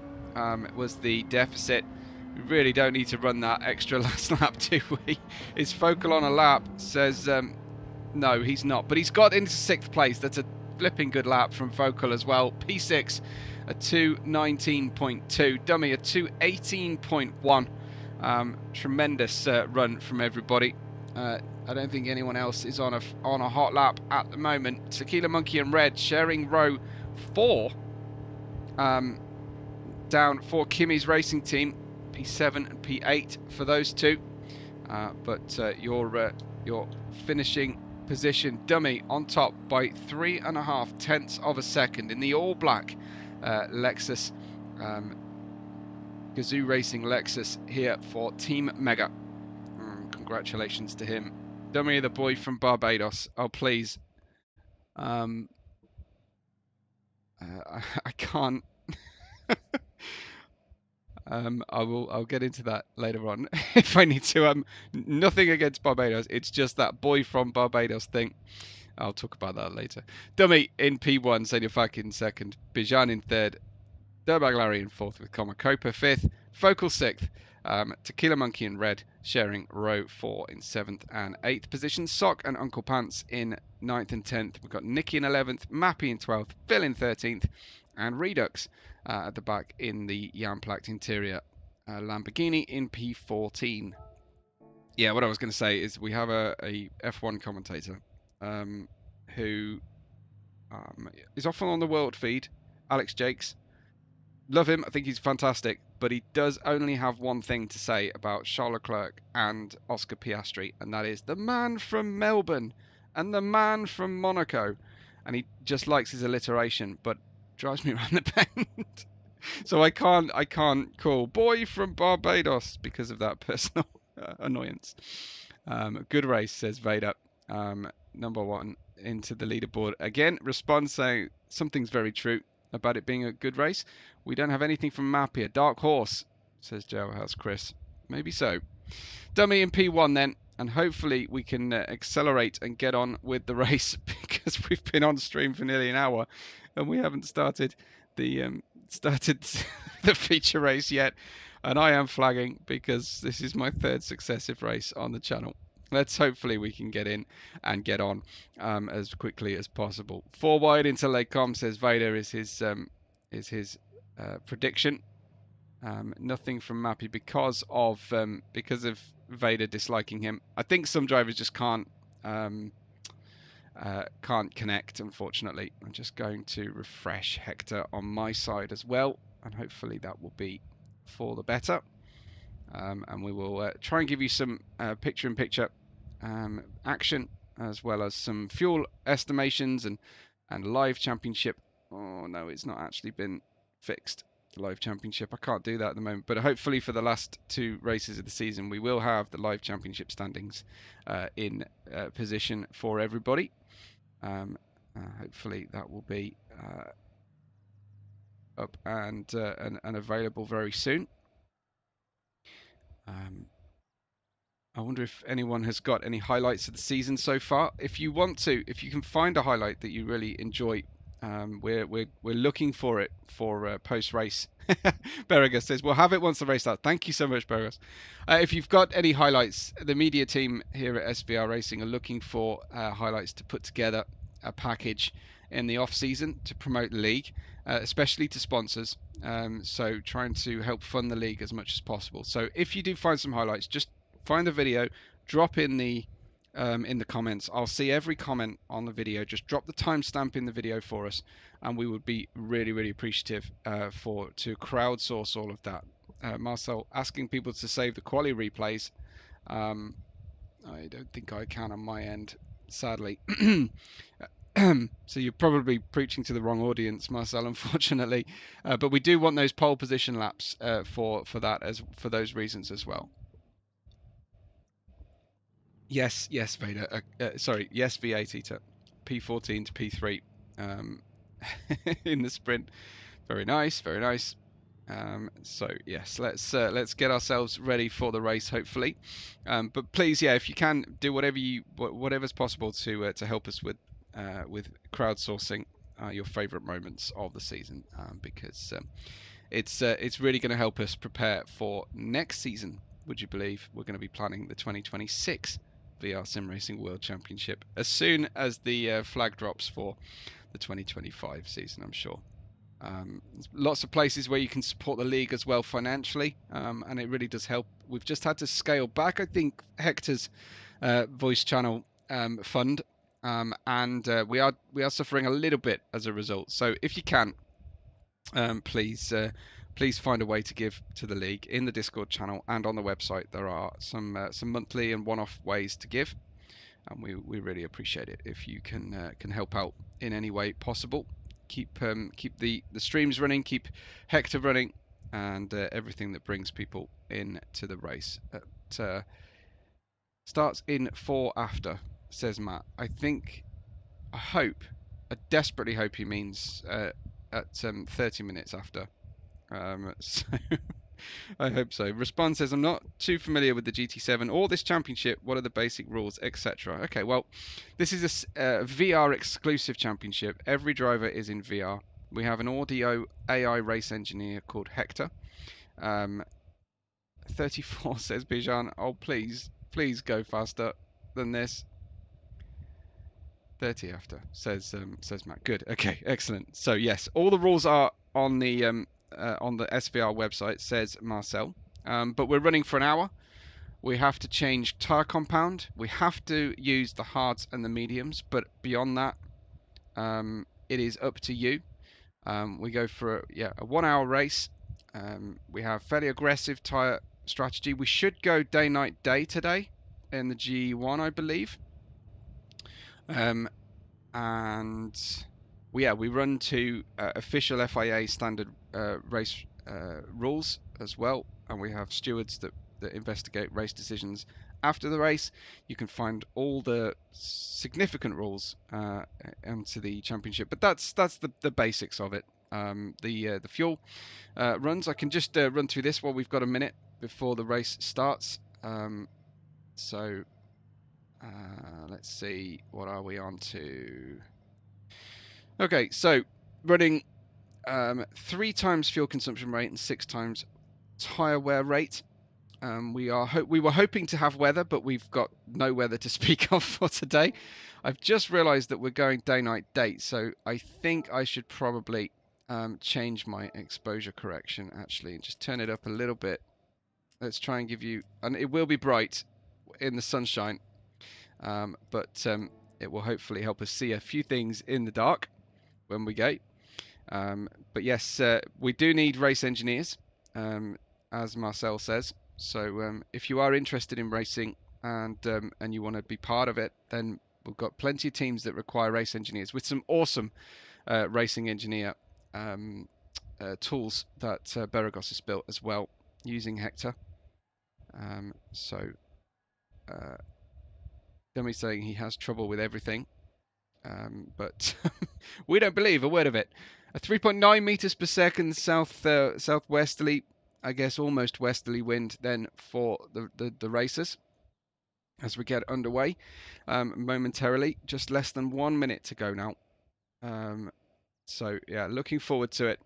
was the deficit. We really don't need to run that extra last lap, do we? Is Focal on a lap? Says no, he's not. But he's got into 6th place. That's a flipping good lap from Focal as well. P6, a 2:19.2. Dummy, a 2:18.1. Tremendous run from everybody. I don't think anyone else is on a hot lap at the moment. Tequila Monkey and Red sharing row 4. Down for Kimmy's racing team. P7 and P8 for those two. But your finishing position, Dummy, on top by 3.5 tenths of a second in the all-black Lexus, Gazoo Racing Lexus here for Team Mega. Congratulations to him. Dummy, the boy from Barbados. Oh, please. I can't. I'll get into that later on if I need to. Nothing against Barbados. It's just that boy from Barbados thing. I'll talk about that later. Dummy in P1, Senor Fac in 2nd, Bijan in 3rd, Dirtbag Larry in 4th with Comma Copa 5th, Focal 6th, Tequila Monkey in Red sharing row 4 in 7th and 8th positions. Sock and Uncle Pants in 9th and 10th. We've got Nicky in 11th, Mappy in 12th, Phil in 13th, and Redux at the back in the Jamplacht interior Lamborghini in P14. Yeah, what I was going to say is we have a F1 commentator who is often on the world feed, Alex Jakes. Love him, I think he's fantastic, but he does only have one thing to say about Charles Leclerc and Oscar Piastri, and that is the man from Melbourne and the man from Monaco. And he just likes his alliteration, but drives me around the bend. So I can't call boy from Barbados because of that personal annoyance. Good race, says Vader. Number 1 into the leaderboard again. Responds saying something's very true about it being a good race. We don't have anything from Mappy. Dark horse, says Jailhouse Chris. Maybe so. Dummy in P1 then, and hopefully we can accelerate and get on with the race because we've been on stream for nearly an hour and we haven't started the the feature race yet, and I am flagging because this is my 3rd successive race on the channel. Let's hopefully we can get in and get on as quickly as possible. 4 wide into Lake Com, says Vader, is his prediction. Nothing from Mappy because of Vader disliking him. I think some drivers just can't connect, unfortunately. I'm just going to refresh Hector on my side as well, and hopefully that will be for the better. And we will try and give you some picture-in-picture action, as well as some fuel estimations and live championship. Oh no, it's not actually been fixed, the live championship. I can't do that at the moment, but hopefully for the last 2 races of the season we will have the live championship standings in position for everybody. Hopefully that will be up and available very soon. I wonder if anyone has got any highlights of the season so far. If you want to, if you can find a highlight that you really enjoy We're looking for it for post race. Berger says we'll have it once the race starts. Thank you so much, Berger. If you've got any highlights, the media team here at SVR Racing are looking for highlights to put together a package in the off season to promote the league, especially to sponsors. So trying to help fund the league as much as possible. So if you do find some highlights, just find the video, drop in the comments. I'll see every comment on the video. Just drop the timestamp in the video for us, and we would be really, really appreciative to crowdsource all of that. Marcel asking people to save the quali replays. I don't think I can on my end, sadly. So you're probably preaching to the wrong audience, Marcel, unfortunately. But we do want those pole position laps for those reasons as well. Yes, Vader. Sorry, yes, V8 Eater. P14 to P3 in the sprint. Very nice, very nice. So yes, let's get ourselves ready for the race, hopefully. But please, yeah, if you can do whatever's possible to help us with crowdsourcing your favourite moments of the season, because it's really going to help us prepare for next season. Would you believe we're going to be planning the 2026 VR Sim Racing World Championship as soon as the flag drops for the 2025 season, I'm sure. There's lots of places where you can support the league as well financially, and it really does help. We've just had to scale back, I think, Hector's voice channel fund, and we are suffering a little bit as a result. So if you can, please find a way to give to the league in the Discord channel and on the website. There are some monthly and one-off ways to give, and we really appreciate it if you can help out in any way possible. Keep the streams running, keep Hector running, and everything that brings people in to the race. Starts in 4 after, says Matt. I desperately hope he means at 30 minutes after. So I hope so. Response says, I'm not too familiar with the GT7 or this championship. What are the basic rules, etc.? Okay, well, this is a VR exclusive championship. Every driver is in VR. We have an audio AI race engineer called Hector. 34 says Bijan. Oh, please go faster than this. 30 after, says Matt. Good. Okay, excellent. So yes, all the rules are on the SVR website, says Marcel. But we're running for an hour. We have to change tire compound. We have to use the hards and the mediums, but beyond that, it is up to you. We go for a 1 hour race. We have fairly aggressive tire strategy. We should go day, night, day today in the G1, I believe. And we run to official FIA standard race rules as well, and we have stewards that investigate race decisions after the race. You can find all the significant rules into the championship, but that's the basics of it. The fuel runs, I can just run through this while we've got a minute before the race starts. So let's see, what are we on to? Okay, so running 3 times fuel consumption rate and 6 times tire wear rate. We were hoping to have weather, but we've got no weather to speak of for today. I've just realised that we're going day-night date, so I think I should probably change my exposure correction actually and just turn it up a little bit. Let's try and give you, and it will be bright in the sunshine, but it will hopefully help us see a few things in the dark when we go. But yes, we do need race engineers, as Marcel says. So if you are interested in racing and you want to be part of it, then we've got plenty of teams that require race engineers with some awesome racing engineer tools that Beragos has built as well using Hector. Dummy's saying he has trouble with everything, but we don't believe a word of it. A 3.9 meters per second southwesterly, I guess almost westerly wind then for the racers as we get underway momentarily. Just less than 1 minute to go now. So yeah, looking forward to it.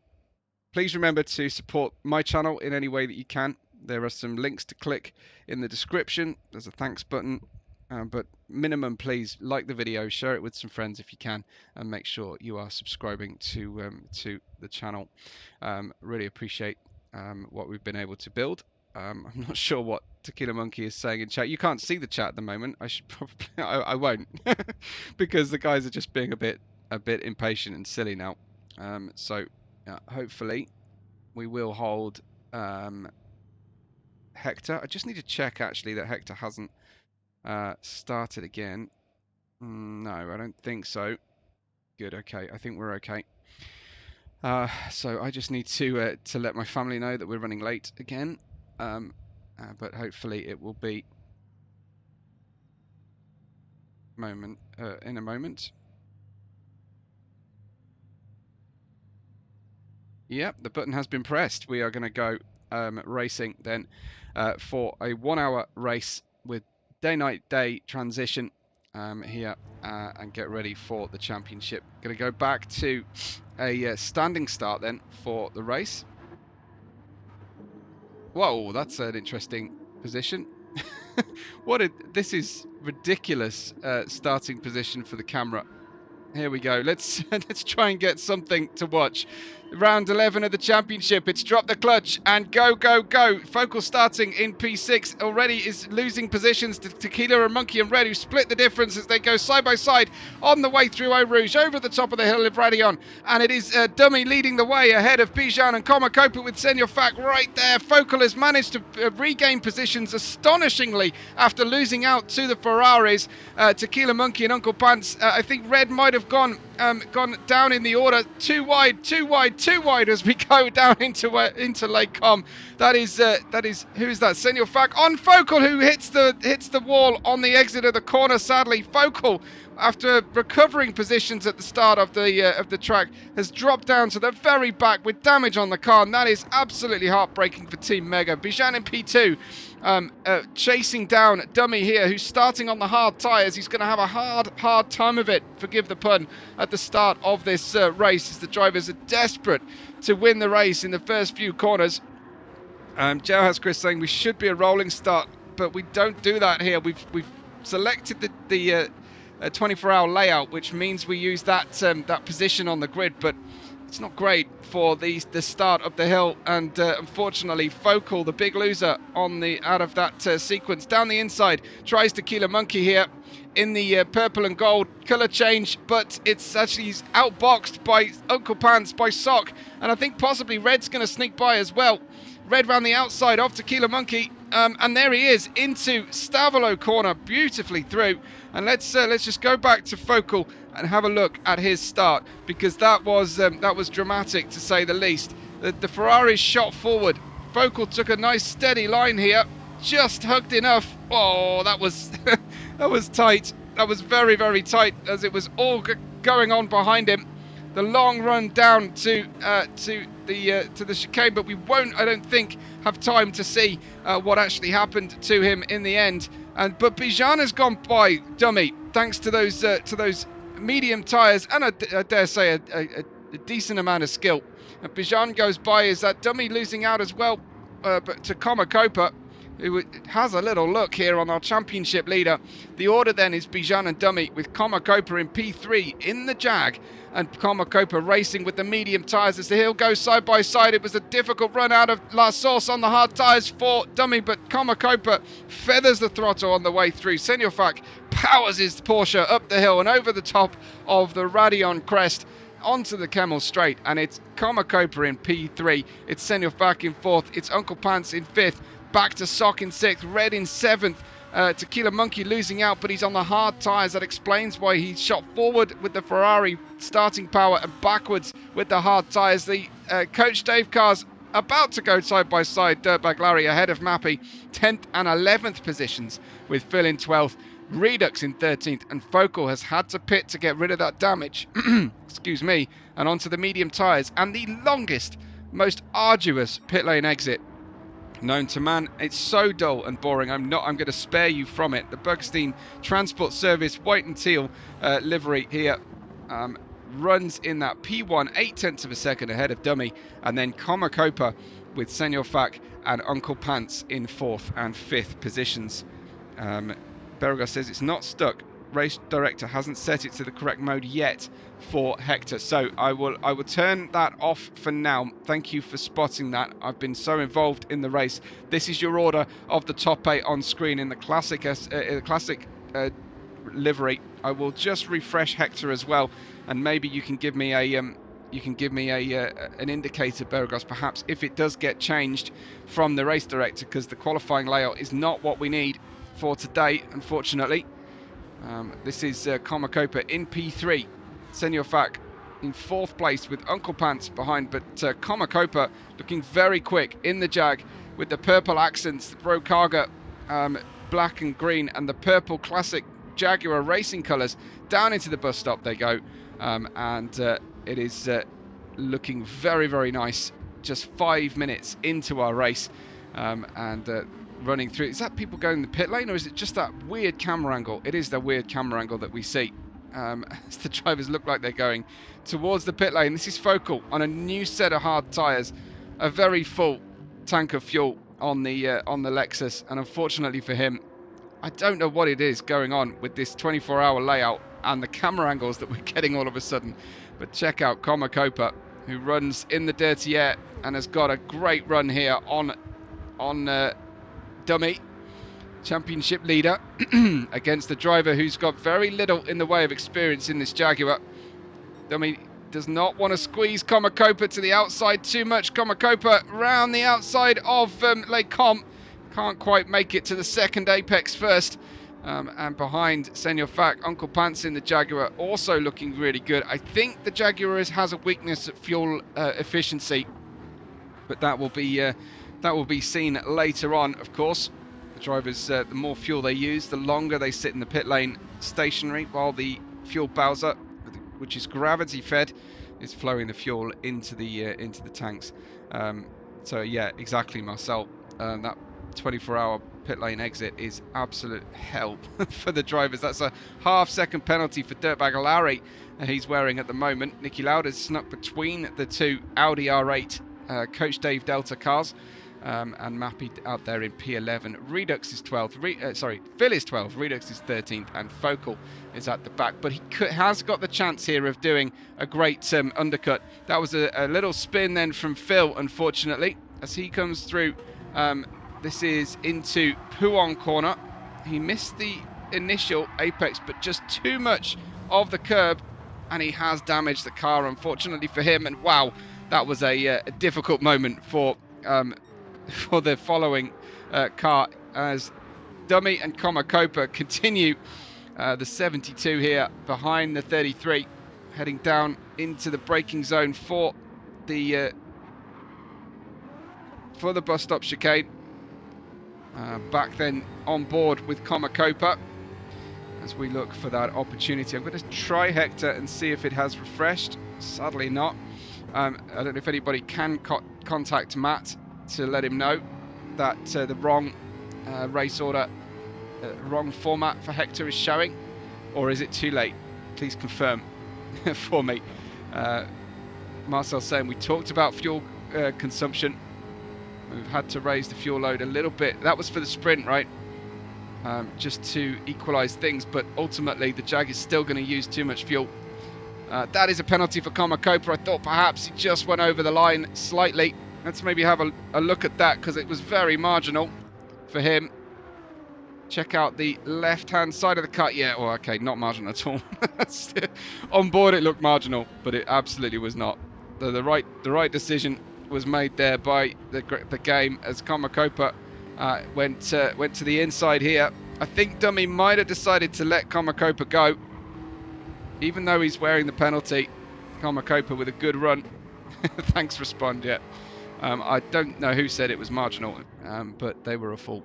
Please remember to support my channel in any way that you can. There are some links to click in the description. There's a thanks button. But minimum, please like the video, share it with some friends if you can, and make sure you are subscribing to the channel. Really appreciate what we've been able to build. I'm not sure what Tequila Monkey is saying in chat. You can't see the chat at the moment. I should probably, I won't, because the guys are just being a bit impatient and silly now. So hopefully we will hold Hector. I just need to check actually that Hector hasn't started again. No, I don't think so. Good, okay. I think we're okay. So I just need to let my family know that we're running late again. But hopefully it will be in a moment. Yep, the button has been pressed. We are going to go racing then for a 1 hour race with day-night-day transition here and get ready for the championship. Going to go back to a standing start then for the race. Whoa, that's an interesting position. This is ridiculous starting position for the camera. Here we go. Let's try and get something to watch. Round 11 of the championship. It's drop the clutch and go, go, go. Focal starting in P6 already is losing positions to Tequila and Monkey and Red, who split the difference as they go side by side on the way through Eau Rouge over the top of the hill of Radion. And it is Dummy leading the way ahead of Bijan and Komakopa with Senor Fak right there. Focal has managed to regain positions astonishingly after losing out to the Ferraris. Tequila Monkey and Uncle Pants. I think Red might have gone down in the order. Too wide as we go down into Lake Com. That is who is that? Senor Fak on Focal, who hits the wall on the exit of the corner. Sadly, Focal, after recovering positions at the start of the track, has dropped down to the very back with damage on the car, and that is absolutely heartbreaking for Team Mega. Bijan in P2. Chasing down Dummy here, who's starting on the hard tyres. He's going to have a hard time of it, forgive the pun, at the start of this race, as the drivers are desperate to win the race in the first few corners. Joe has Chris saying we should be a rolling start, but we don't do that here. We've selected the 24-hour layout, which means we use that position on the grid, but it's not great for the start of the hill, and unfortunately Focal, the big loser out of that sequence. Down the inside tries Tequila Monkey here in the purple and gold colour change, but it's actually he's outboxed by Uncle Pants, by Sock, and I think possibly Red's going to sneak by as well. Red round the outside of Tequila Monkey, and there he is into Stavolo corner, beautifully through. And let's just go back to Focal and have a look at his start, because that was dramatic to say the least. The Ferrari shot forward. Focal took a nice steady line here, just hugged enough. Oh, that was that was tight. That was very, very tight, as it was all going on behind him. The long run down to the chicane, but we won't, I don't think, have time to see what actually happened to him in the end. But Bijan has gone by Dummy thanks to those medium tyres and I dare say a decent amount of skill. And Bijan goes by. Is that Dummy losing out as well? But to Komakopa, who has a little look here on our championship leader. The order then is Bijan and Dummy, with Komakopa in P3 in the Jag, and Komakopa racing with the medium tyres as the hill goes side by side. It was a difficult run out of La Source on the hard tyres for Dummy, but Komakopa feathers the throttle on the way through. Senor Fak powers his Porsche up the hill and over the top of the Radion crest onto the Camel Straight, and it's Komakopa in P3, it's Senor Fak in 4th, it's Uncle Pants in 5th, back to Sock in 6th, Red in 7th, Tequila Monkey losing out, but he's on the hard tyres. That explains why he shot forward with the Ferrari starting power and backwards with the hard tyres. The Coach Dave cars about to go side by side. Dirtbag Larry ahead of Mappy, 10th and 11th positions, with Phil in 12th, Redux in 13th, and Focal has had to pit to get rid of that damage. Excuse me. And onto the medium tyres, and the longest, most arduous pit lane exit known to man. It's so dull and boring. I'm going to spare you from it. The Bugstein Transport Service white and teal livery here. runs in that P1 8/10 of a second ahead of Dummy, and then Comacopa with Senor Fac and Uncle Pants in 4th and 5th positions. Berger says it's not stuck. Race director hasn't set it to the correct mode yet for Hector, so I will turn that off for now. Thank you for spotting that. I've been so involved in the race. This is your order of the top 8 on screen in the classic livery. I will just refresh Hector as well, and maybe you can give me a an indicator, Bergos, perhaps, if it does get changed from the race director, because the qualifying layout is not what we need for today, unfortunately. This is Comacopa in P3, Senor Fac in 4th place with Uncle Pants behind, but Comacopa looking very quick in the Jag with the purple accents, the Brokaga black and green, and the purple classic Jaguar racing colours. Down into the bus stop they go, and it is looking very, very nice. Just 5 minutes into our race, and running through. Is that people going in the pit lane, or is it just that weird camera angle? It is the weird camera angle that we see as the drivers look like they're going towards the pit lane. This is Focal on a new set of hard tyres, a very full tank of fuel on the Lexus, and unfortunately for him, I don't know what it is going on with this 24-hour layout and the camera angles that we're getting all of a sudden. But check out Comacopa, who runs in the dirty air and has got a great run here on Dummy, championship leader, against the driver who's got very little in the way of experience in this Jaguar. Dummy does not want to squeeze Comacopa to the outside too much. Comacopa round the outside of Les Comps. Can't quite make it to the second apex first. And behind Senor Fac, Uncle Pants in the Jaguar, also looking really good. I think the Jaguar has a weakness at fuel efficiency, but that will be seen later on, of course. The drivers, the more fuel they use, the longer they sit in the pit lane stationary, while the fuel bowser, which is gravity fed, is flowing the fuel into the tanks. So yeah, exactly, Marcel. That 24-hour pit lane exit is absolute hell for the drivers. That's a half-second penalty for Dirtbag Larry he's wearing at the moment. Nicky Lauda's snuck between the two Audi R8 Coach Dave Delta cars, and Mappy out there in P11. Redux is 12th. Phil is 12th. Redux is 13th, and Focal is at the back. But he has got the chance here of doing a great undercut. That was a little spin then from Phil, unfortunately, as he comes through. This is into Puon corner. He missed the initial apex, but just too much of the curb, and he has damaged the car, unfortunately for him. And wow, that was a difficult moment for the following car, as Dummy and Comacopa continue the 72 here behind the 33, heading down into the braking zone for the bus stop chicane. Back then on board with Comacopa as we look for that opportunity. I'm going to try Hector and see if it has refreshed. Sadly not. I don't know if anybody can contact Matt to let him know that the wrong race order, wrong format for Hector is showing, or is it too late? Please confirm for me. Marcel saying we talked about fuel consumption. We've had to raise the fuel load a little bit. That was for the sprint, right? Just to equalise things, but ultimately the Jag is still going to use too much fuel. That is a penalty for Comacopa. I thought perhaps he just went over the line slightly. Let's maybe have a look at that, because it was very marginal for him. Check out the left-hand side of the car. Yeah, well, okay, not marginal at all. On board it looked marginal, but it absolutely was not. The right decision was made there by the game, as Comacopa went to the inside here. I think Dummy might have decided to let Comacopa go, even though he's wearing the penalty. Comacopa with a good run. Thanks, Respond. Yeah, I don't know who said it was marginal, but they were a fool.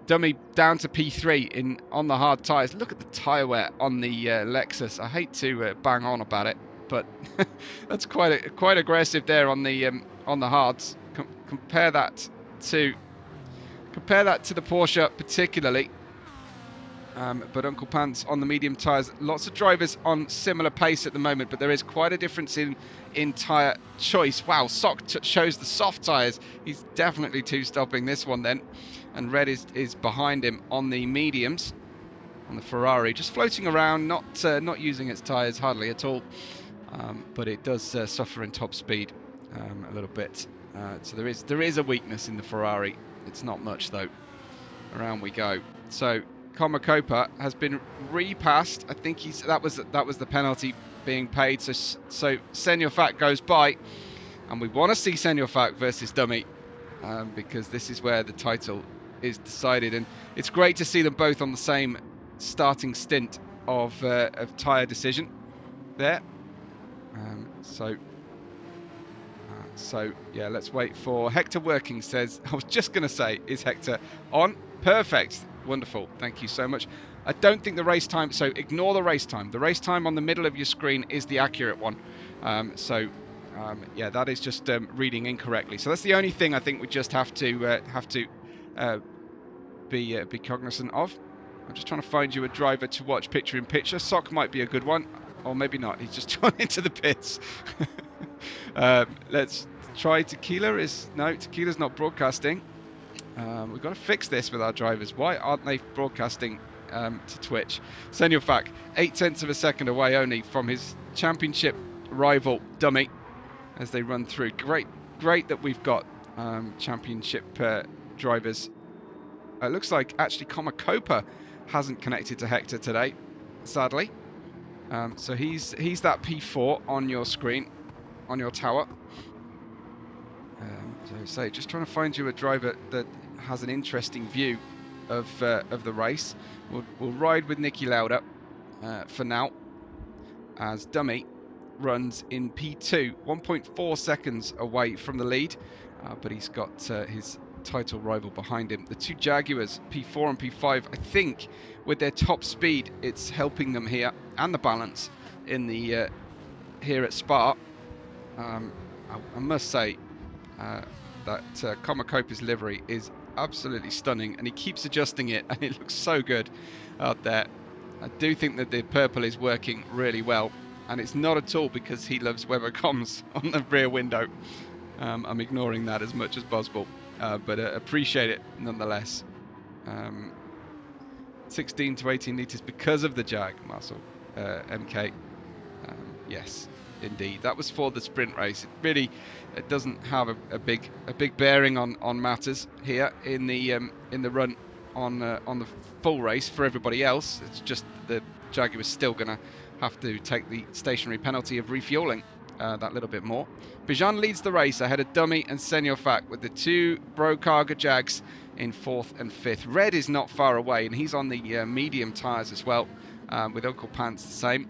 Dummy down to P3 on the hard tyres. Look at the tyre wear on the Lexus. I hate to bang on about it, but that's quite aggressive there on the hards. Compare that to the Porsche particularly. But Uncle Pants on the medium tyres. Lots of drivers on similar pace at the moment, but there is quite a difference in tyre choice. Wow, Sock shows the soft tyres. He's definitely two-stopping this one then. And Red is behind him on the mediums, on the Ferrari. Just floating around, not using its tyres hardly at all. But it does suffer in top speed a little bit. So there is a weakness in the Ferrari. It's not much though. Around we go. So Komakopa has been repassed. I think that was the penalty being paid. So Senior Fat goes by, and we want to see Senior Fat versus Dummy because this is where the title is decided, and it's great to see them both on the same starting stint of tyre decision there. So yeah, let's wait for Hector Working says, I was just going to say, is Hector on? Perfect. Wonderful. Thank you so much. I don't think the race time, so ignore the race time. The race time on the middle of your screen is the accurate one. Yeah, that is just reading incorrectly. So that's the only thing I think we just have to be cognizant of. I'm just trying to find you a driver to watch picture in picture. Sock might be a good one, or maybe not. He's just gone into the pits. Let's try Tequila. No, Tequila's not broadcasting. We've got to fix this with our drivers. Why aren't they broadcasting to Twitch? Senior Fac, 0.8 of a second away only from his championship rival Dummy as they run through. Great that we've got championship drivers. It looks like actually Komakopa hasn't connected to Hector today, sadly. So he's that P4 on your screen, on your tower. So just trying to find you a driver that has an interesting view of the race. We'll ride with Nicky Lauda for now, as Dummy runs in P2, 1.4 seconds away from the lead, but he's got his title rival behind him. The two Jaguars, P4 and P5, I think with their top speed, it's helping them here, and the balance in the here at Spa. I must say that Komakopa's livery is absolutely stunning, and he keeps adjusting it, and it looks so good out there. I do think that the purple is working really well, and it's not at all because he loves Webbo comms on the rear window. I'm ignoring that as much as possible, but appreciate it nonetheless. 16 to 18 litres because of the Jag, Marcel MK. Yes, indeed. That was for the sprint race. It doesn't have a big bearing on matters here in the run on the full race for everybody else. It's just the Jaguar is still going to have to take the stationary penalty of refueling that little bit more. Bijan leads the race ahead of Dummy and Senior Fac with the two Brokaga Jags in 4th and 5th. Red is not far away, and he's on the medium tyres as well, with Uncle Pants the same.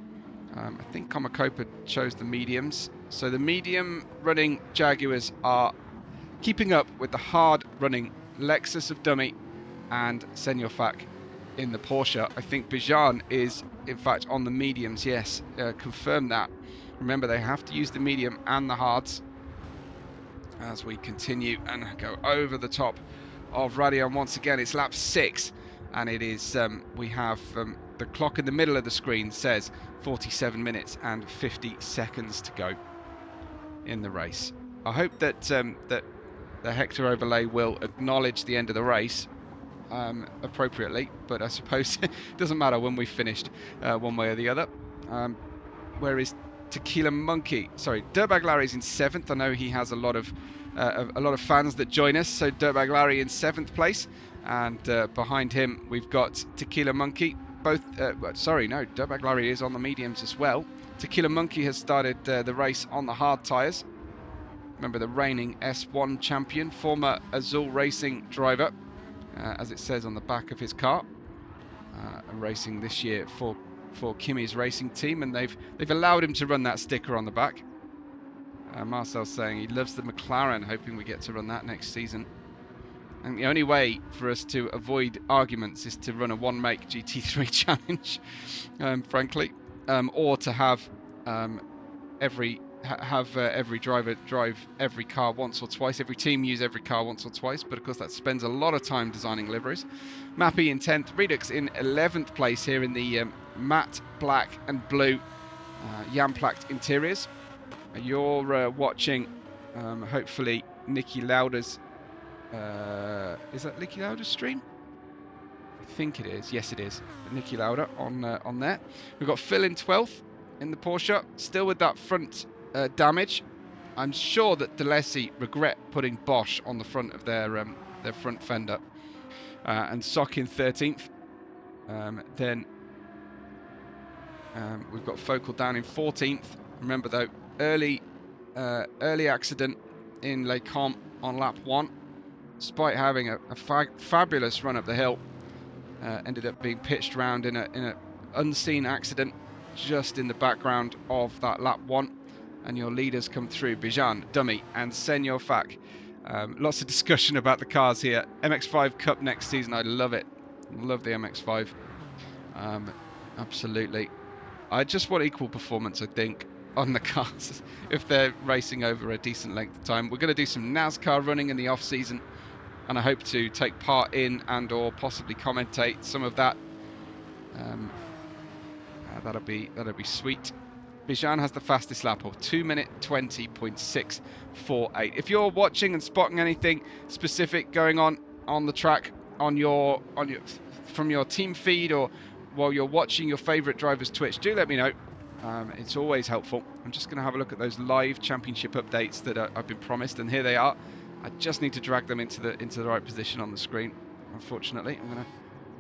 I think Komakopa chose the mediums. So the medium running Jaguars are keeping up with the hard running Lexus of Dummy and Senior Fac in the Porsche. I think Bijan is in fact on the mediums. Yes, confirm that. Remember, they have to use the medium and the hards as we continue and go over the top of Radion once again. It's lap 6, and it is we have the clock in the middle of the screen says 47 minutes and 50 seconds to go in the race. I hope that that the Hector overlay will acknowledge the end of the race appropriately, but I suppose it doesn't matter when we've finished one way or the other. Where is Tequila Monkey? Sorry, Dirtbag Larry's in 7th. I know he has a lot of fans that join us. So Dirtbag Larry in 7th place, and behind him we've got Tequila Monkey. Dirtbag Larry is on the mediums as well. Tequila Monkey has started the race on the hard tyres. Remember, the reigning S1 champion, former Azul Racing driver, as it says on the back of his car, racing this year for Kimi's racing team, and they've allowed him to run that sticker on the back. Marcel's saying he loves the McLaren, hoping we get to run that next season. And the only way for us to avoid arguments is to run a one-make GT3 challenge, frankly, or to have every have every driver drive every car once or twice, every team use every car once or twice, but of course that spends a lot of time designing liveries. Mappy in 10th, Redux in 11th place here in the matte black and blue Jann-placked interiors. You're watching hopefully Niki Lauda's is that Niki Lauda's stream? I think it is. Yes, it is. Niki Lauda on there. We've got Phil in 12th in the Porsche, still with that front damage. I'm sure that Delesi regret putting Bosch on the front of their front fender. And Sock in 13th. Then we've got Focal down in 14th. Remember though, early accident in Les Comps on lap 1. Despite having a fabulous run up the hill, ended up being pitched round in an unseen accident just in the background of that lap 1. And your leaders come through, Bijan, Dummy and Senor Fak. Lots of discussion about the cars here. MX-5 Cup next season, I love it. Love the MX-5. Absolutely. I just want equal performance, I think, on the cars if they're racing over a decent length of time. We're going to do some NASCAR running in the off-season, and I hope to take part in and or possibly commentate some of that. That'll be sweet. Bijan has the fastest lap of 2:20 20.648. If you're watching and spotting anything specific going on the track from your team feed or while you're watching your favorite driver's Twitch, do let me know. It's always helpful. I'm just going to have a look at those live championship updates that I've been promised, and here they are. I just need to drag them into the right position on the screen. Unfortunately, I'm going to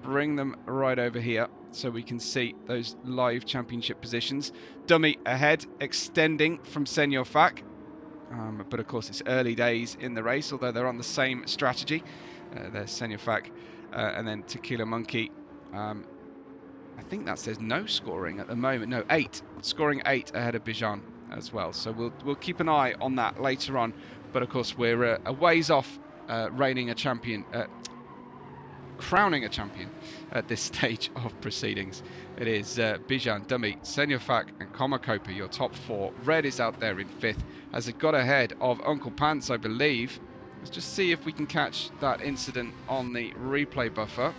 bring them right over here so we can see those live championship positions. Dummy ahead, extending from Senor Fak, but of course it's early days in the race, although they're on the same strategy. There's Senor Fak, and then Tequila Monkey. I think that says no scoring at the moment. No, 8, scoring 8 ahead of Bijan as well. So we'll keep an eye on that later on. But of course we're a ways off crowning a champion at this stage of proceedings. It is Bijan, Dummy, Senor Fak and Komakopa, your top 4. Red is out there in 5th, as it got ahead of Uncle Pants, I believe. Let's just see if we can catch that incident on the replay buffer.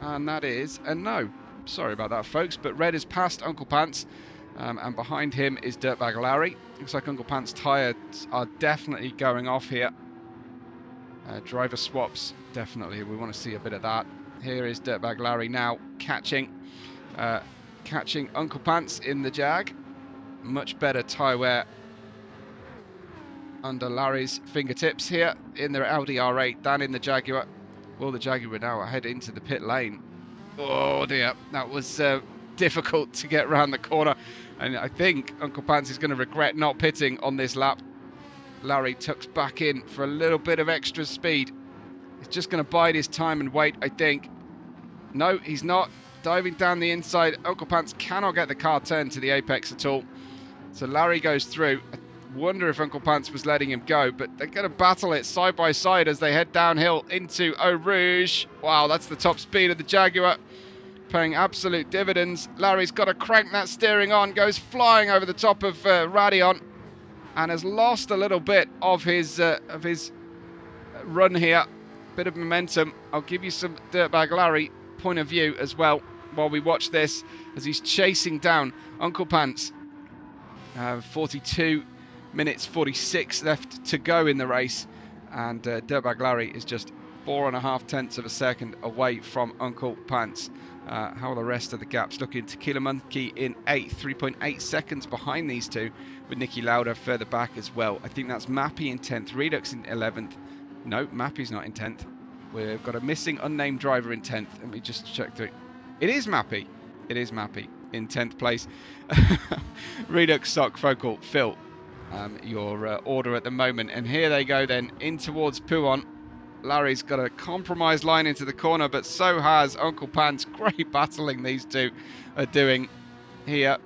And that is a no. Sorry about that, folks, but Red is past Uncle Pants, and behind him is Dirtbag Larry. Looks like Uncle Pants' tyres are definitely going off here. Driver swaps, definitely. We want to see a bit of that. Here is Dirtbag Larry now catching Uncle Pants in the Jag. Much better tyre wear under Larry's fingertips here in their Audi R8 than in the Jaguar. Will the Jaguar now head into the pit lane? Oh dear, that was difficult to get around the corner, and I think Uncle Pants is going to regret not pitting on this lap. Larry tucks back in for a little bit of extra speed. He's just going to bide his time and wait, I think. No, he's not. Diving down the inside. Uncle Pants cannot get the car turned to the apex at all. So Larry goes through. I wonder if Uncle Pants was letting him go, but they're going to battle it side by side as they head downhill into Eau Rouge. Wow, that's the top speed of the Jaguar, paying absolute dividends. Larry's got to crank that steering on, goes flying over the top of Radion, and has lost a little bit of his run here. Bit of momentum. I'll give you some Dirtbag Larry point of view as well while we watch this as he's chasing down Uncle Pants. 42 minutes 46 left to go in the race, and Dirtbag Larry is just 4.5 tenths of a second away from Uncle Pants. How are the rest of the gaps looking? Tequila Monkey in 8th, 3.8 seconds behind these two, with Niki Lauda further back as well. I think that's Mappy in 10th, Redux in 11th. No, Mappy's not in 10th. We've got a missing unnamed driver in 10th. Let me just check through. It is Mappy. It is Mappy in 10th place. Redux, Sock, Focal, Phil, your order at the moment. And here they go then in towards Pouon. Larry's got a compromised line into the corner, but so has Uncle Pants. Great battling these two are doing here.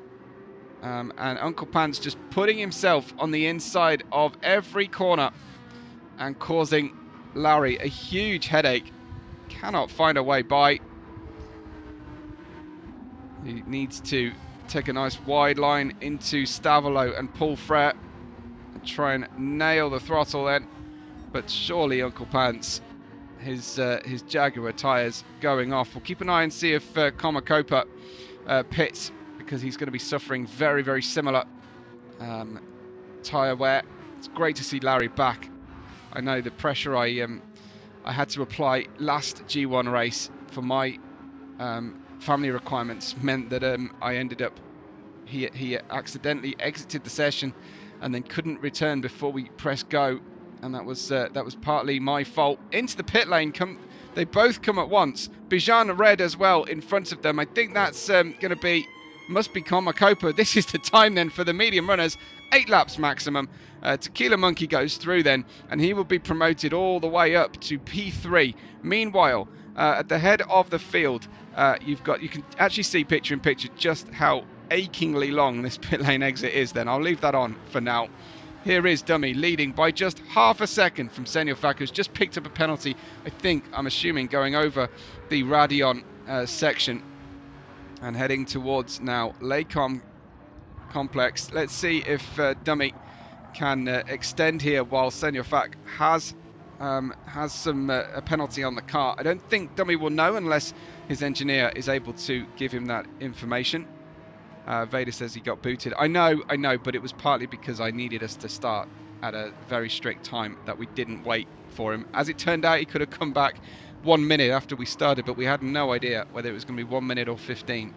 And Uncle Pants just putting himself on the inside of every corner and causing Larry a huge headache. Cannot find a way by. He needs to take a nice wide line into Stavolo and pull Frere and try and nail the throttle then. But surely Uncle Pants, his Jaguar tyres going off. We'll keep an eye and see if Komakopa pits, because he's going to be suffering very, very similar tyre wear. It's great to see Larry back. I know the pressure I had to apply last G1 race for my family requirements meant that I ended up, he accidentally exited the session and then couldn't return before we pressed go, and that was partly my fault. Into the pit lane they both come at once. Bijan red as well in front of them. I think that's going to must be Komakopa. This is the time then for the medium runners, 8 laps maximum. Tequila Monkey goes through then, and he will be promoted all the way up to P3. Meanwhile, at the head of the field, you can actually see picture in picture just how achingly long this pit lane exit is then. I'll leave that on for now. Here is Dummy leading by just half a second from Senor Fak, who's just picked up a penalty, I'm assuming, going over the Radeon section and heading towards now Lecom Complex. Let's see if Dummy can extend here while Senor Fak has some a penalty on the car. I don't think Dummy will know unless his engineer is able to give him that information. Vader says he got booted. I know, but it was partly because I needed us to start at a very strict time that we didn't wait for him. As it turned out, he could have come back 1 minute after we started, but we had no idea whether it was going to be 1 minute or 15.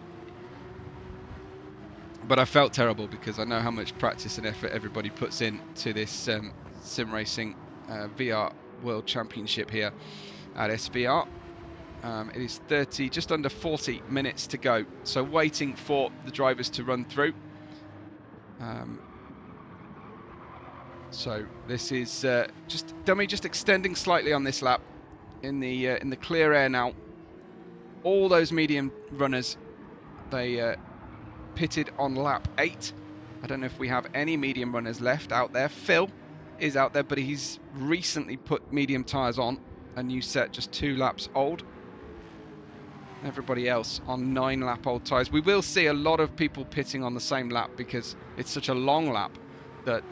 But I felt terrible because I know how much practice and effort everybody puts in to this sim racing VR World Championship here at SVR. It is just under 40 minutes to go, so waiting for the drivers to run through. So this is Dummy just extending slightly on this lap in the clear air now. All those medium runners, they pitted on lap 8. I don't know if we have any medium runners left out there. Phil is out there, but he's recently put medium tyres on, a new set just 2 laps old. Everybody else on 9 lap old tyres. We will see a lot of people pitting on the same lap because it's such a long lap that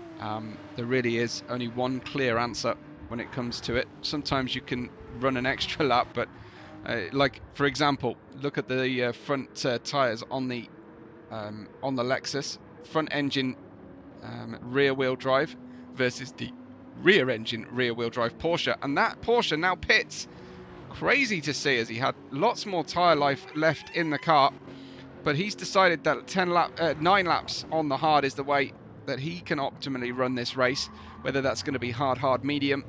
there really is only one clear answer when it comes to it. Sometimes you can run an extra lap, but like for example, look at the front tyres on the Lexus front engine rear wheel drive versus the rear engine rear wheel drive Porsche, and that Porsche now pits. Crazy to see, as he had lots more tyre life left in the car, but he's decided that 9 laps on the hard is the way that he can optimally run this race, whether that's going to be hard, medium,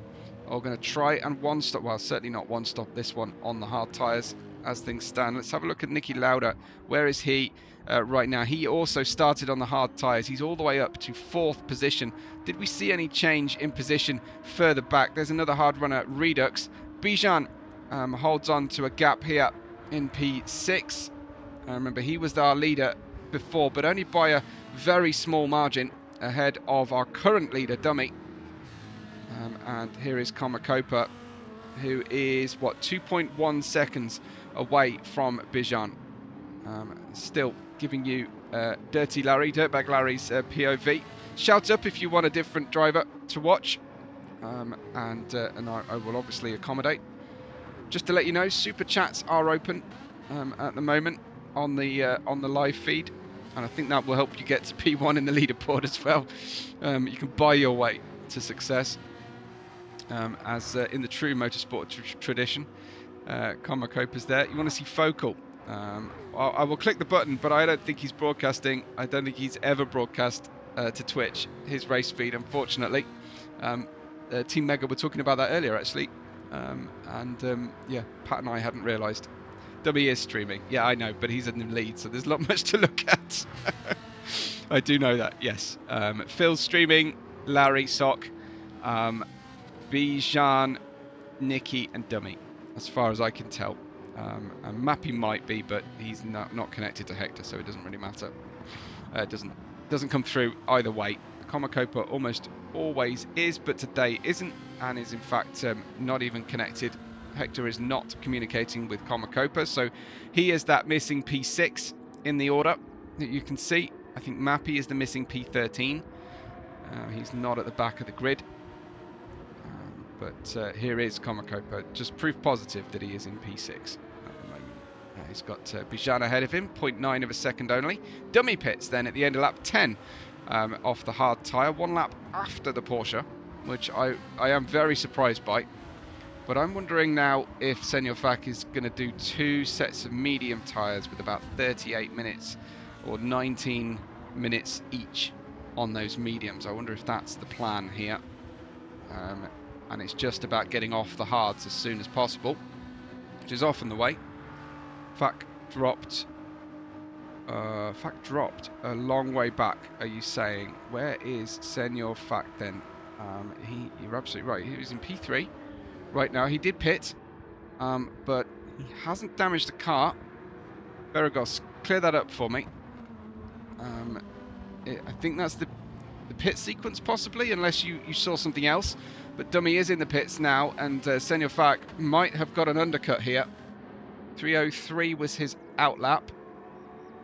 or going to try and one stop. Well, certainly not one stop this one on the hard tyres as things stand. Let's have a look at Niki Lauda. Where is he right now? He also started on the hard tyres. He's all the way up to 4th position. Did we see any change in position further back? There's another hard runner, Redux. Bijan holds on to a gap here in P6. Remember, he was our leader before, but only by a very small margin ahead of our current leader, Dummy. And here is Komakopa, who is, 2.1 seconds away from Bijan. Still giving you Dirty Larry, Dirtbag Larry's POV. Shout up if you want a different driver to watch, and I will obviously accommodate. Just to let you know, super chats are open at the moment on the live feed, and I think that will help you get to P1 in the leaderboard as well. You can buy your way to success, as in the true motorsport tradition. Komakopa's there. You want to see Focal? I will click the button, but I don't think he's broadcasting. I don't think he's ever broadcast to Twitch his race feed, unfortunately. Team Mega were talking about that earlier, actually. Yeah, Pat and I hadn't realised. Dummy is streaming. Yeah, I know, but he's in the lead, so there's not much to look at. I do know that, yes. Phil's streaming, Larry, Sock, Bijan, Nikki, and Dummy, as far as I can tell. And Mappy might be, but he's not connected to Hector, so it doesn't really matter. It doesn't come through either way. Komakopa almost always is, but today isn't, and is in fact not even connected. Hector is not communicating with Komakopa, so he is that missing P6 in the order. that you can see. I think Mappy is the missing P13. He's not at the back of the grid. But here is Komakopa, just proof positive that he is in P6 at the moment. He's got Bijan ahead of him, 0.9 of a second only. Dummy pits then at the end of lap 10 off the hard tyre, 1 lap after the Porsche, which I am very surprised by. But I'm wondering now if Senyorfak is going to do 2 sets of medium tyres with about 38 minutes or 19 minutes each on those mediums. I wonder if that's the plan here. And it's just about getting off the hards as soon as possible, which is often the way. Fak dropped a long way back, are you saying? Where is Senor Fak then? You're absolutely right. He was in P3 right now. He did pit, but he hasn't damaged the car. Beragos, clear that up for me. I think that's the pit sequence possibly, unless you saw something else. But Dummy is in the pits now, and Senor Fak might have got an undercut here. 3:03 was his out lap.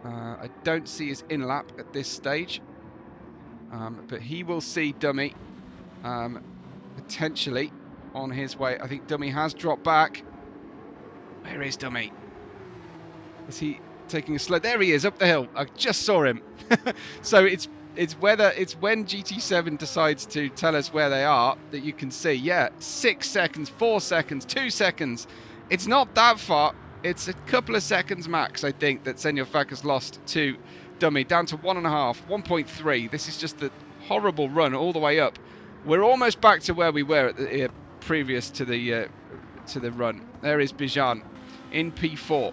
I don't see his in lap at this stage, but he will see Dummy potentially on his way. I think Dummy has dropped back. Where is Dummy? Is he taking a sled? There he is, up the hill. I just saw him. So it's when GT7 decides to tell us where they are that you can see. Yeah, 6 seconds, 4 seconds, 2 seconds. It's not that far. It's a couple of seconds max, I think, that Senor Fak has lost to Dummy, down to 1.5, 1.3. This is just a horrible run all the way up. We're almost back to where we were at the, previous to the run. There is Bijan in P4,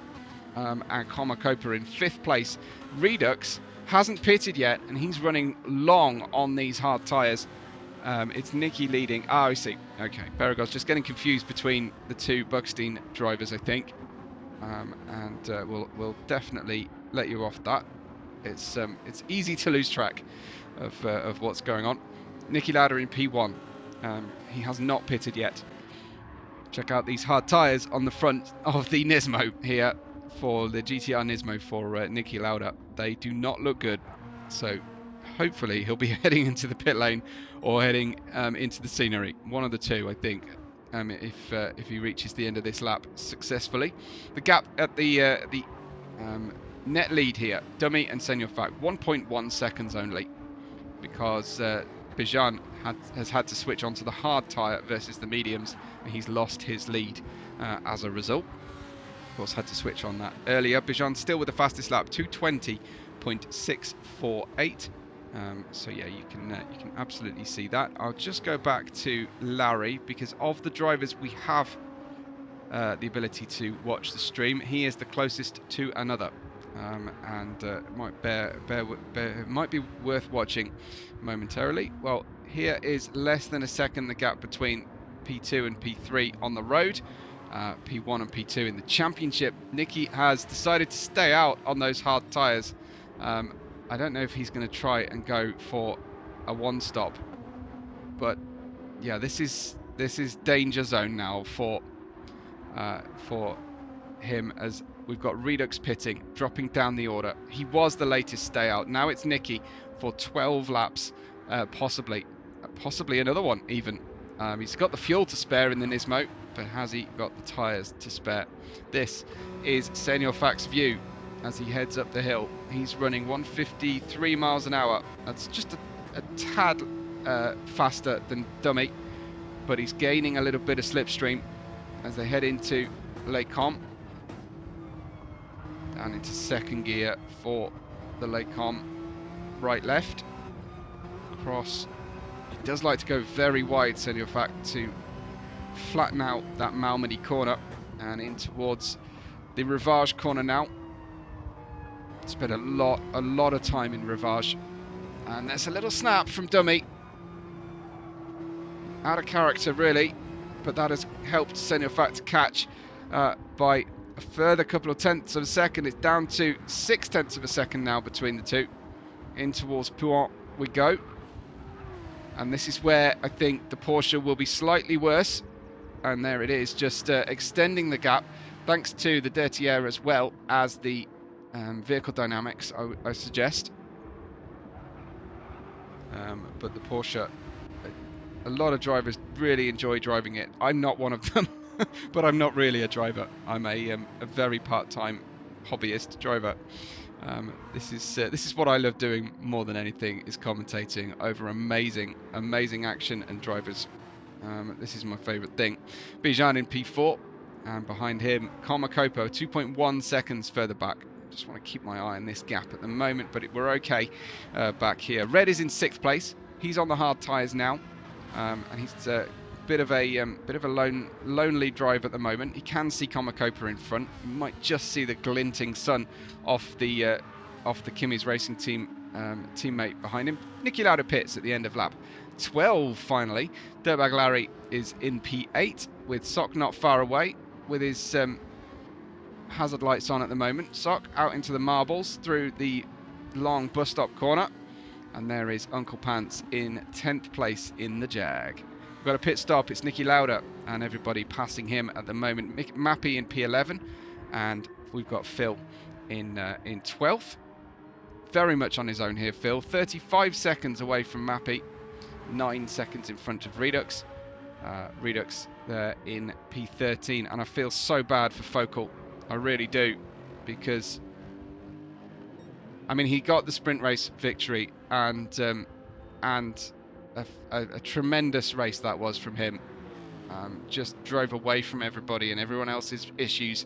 and Komakopa in 5th place. Redux hasn't pitted yet, and he's running long on these hard tyres. It's Nicky leading. Ah, I see. Okay, Beragos just getting confused between the 2 Buckstein drivers, I think. And we'll definitely let you off that. It's easy to lose track of what's going on. Nicky Lauda in P1. He has not pitted yet. Check out these hard tyres on the front of the Nismo here for the GTR Nismo for Nicky Lauda. They do not look good. So hopefully he'll be heading into the pit lane or heading into the scenery. One of the two, I think. If he reaches the end of this lap successfully. The gap at the net lead here, Dummy and Senor Fak, 1.1 seconds only, because Bijan has had to switch onto the hard tyre versus the mediums, and he's lost his lead as a result. Of course, had to switch on that earlier. Bijan still with the fastest lap, 2:20.648. So yeah, you can absolutely see that. I'll just go back to Larry, because of the drivers we have the ability to watch the stream, he is the closest to another, and it might be worth watching momentarily. Well, here is less than a second the gap between P2 and P3 on the road. P1 and P2 in the championship. Nicky has decided to stay out on those hard tyres. I don't know if he's going to try and go for a one-stop, but yeah, this is danger zone now for him, as we've got Redux pitting, dropping down the order. He was the latest stay out. Now it's Nicky for 12 laps, possibly another one even. He's got the fuel to spare in the Nismo, but has he got the tyres to spare? This is Senor Fak's view as he heads up the hill. He's running 153 miles an hour. That's just a tad faster than Dummy, but he's gaining a little bit of slipstream as they head into Les Combes. Down into second gear for the Les Combes right left. Cross. He does like to go very wide, Senor Fak, to flatten out that Malmedy corner, and in towards the Rivage corner now. Spent a lot of time in Rivage, and there's a little snap from Dummy. Out of character really, but that has helped Senor Fak to catch by a further couple of tenths of a second. It's down to 0.6 of a second now between the two. In towards Pouhon we go, and this is where I think the Porsche will be slightly worse, and there it is, just extending the gap thanks to the dirty air as well as the vehicle dynamics, I suggest. But the Porsche, a lot of drivers really enjoy driving it. I'm not one of them, but I'm not really a driver. I'm a very part-time hobbyist driver. This is what I love doing more than anything, is commentating over amazing action and drivers. This is my favourite thing. Bijan in P4, and behind him Kopo 2.1 seconds further back. Just want to keep my eye on this gap at the moment, but we're okay back here. Red is in 6th place. He's on the hard tyres now, and he's a bit of a lonely drive at the moment. He can see Kopo in front. You might just see the glinting sun off the Kimi's Racing team teammate behind him. Niki Lauda pits at the end of lap 12 finally. Dirtbag Larry is in P8 with Sock not far away with his hazard lights on at the moment. Sock out into the marbles through the long bus stop corner, and there is Uncle Pants in 10th place in the Jag. We've got a pit stop. It's Niki Lauda and everybody passing him at the moment. Mappy in P11, and we've got Phil in 12th. Very much on his own here, Phil. 35 seconds away from Mappy, 9 seconds in front of Redux. Redux there in P13, and I feel so bad for Focal. I really do, because I mean, he got the sprint race victory, and a tremendous race that was from him. Just drove away from everybody and everyone else's issues,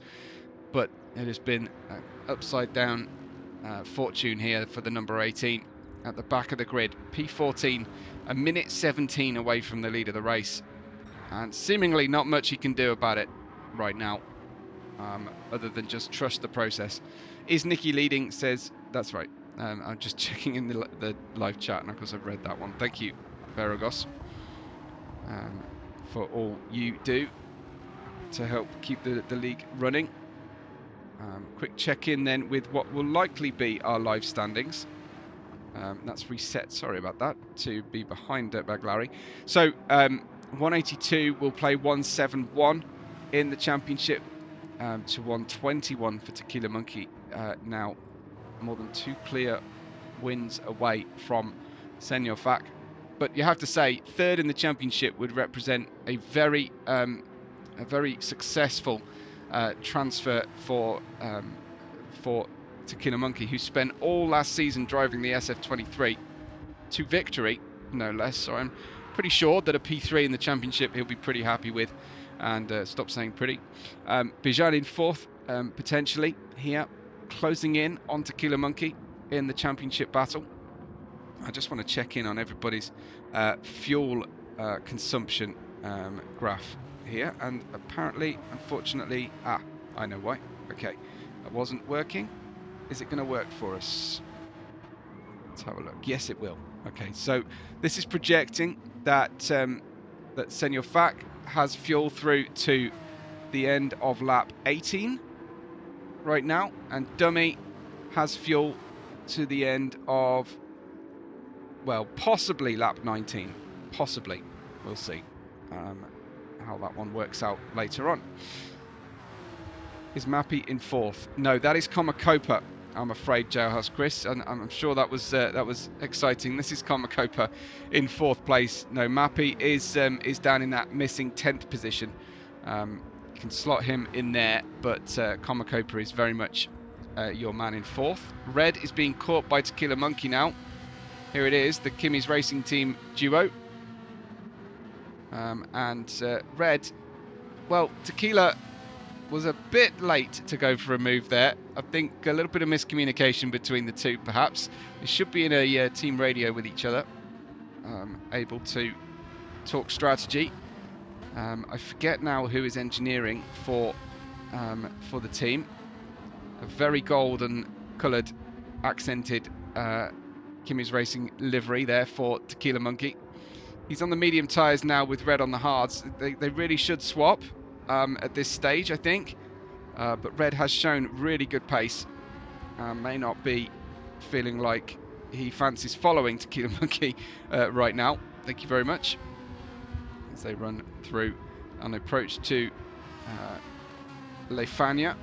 but it has been an upside down fortune here for the number 18 at the back of the grid. P14, a minute 17 away from the lead of the race, and seemingly not much he can do about it right now, other than just trust the process. Is Niki leading? Says, that's right. I'm just checking in the live chat, and of course I've read that one. Thank you, Veragos, for all you do to help keep the league running. Quick check-in then with what will likely be our live standings. That's reset, sorry about that, to be behind Dirtbag Larry. So 182 will play 171 in the championship, to 121 for Tequila Monkey, now more than 2 clear wins away from Senor Fac. But you have to say, 3rd in the championship would represent a very successful transfer for Tequila Monkey, who spent all last season driving the SF23 to victory, no less. So I'm pretty sure that a P3 in the championship he'll be pretty happy with. And stop saying pretty. Bijan in 4th, potentially here, closing in on Tequila Monkey in the championship battle. I just want to check in on everybody's fuel consumption graph here, and apparently, unfortunately, I know why. Okay, that wasn't working. Is it going to work for us? Let's have a look. Yes, it will. Okay, so this is projecting that that Senor Fac has fuel through to the end of lap 18 right now, and Dummy has fuel to the end of, well, possibly lap 19. Possibly. We'll see how that one works out later on. Is Mappy in 4th? No, that is Kopo, I'm afraid, Jailhouse Chris, and I'm sure that was exciting. This is Kopo in 4th place. No, Mappy is down in that missing 10th position. You can slot him in there, but Kopo is very much your man in 4th. Red is being caught by Tequila Monkey now. Here it is, the Kimi's Racing Team duo. And Red, well, Tequila was a bit late to go for a move there. I think a little bit of miscommunication between the two, perhaps. They should be in a team radio with each other, able to talk strategy. I forget now who is engineering for the team. A very golden coloured, accented Kimi's Racing livery there for Tequila Monkey. He's on the medium tyres now with Red on the hards. They really should swap at this stage, I think. But Red has shown really good pace. May not be feeling like he fancies following Tequila Monkey right now. Thank you very much. As they run through an approach to Lefania.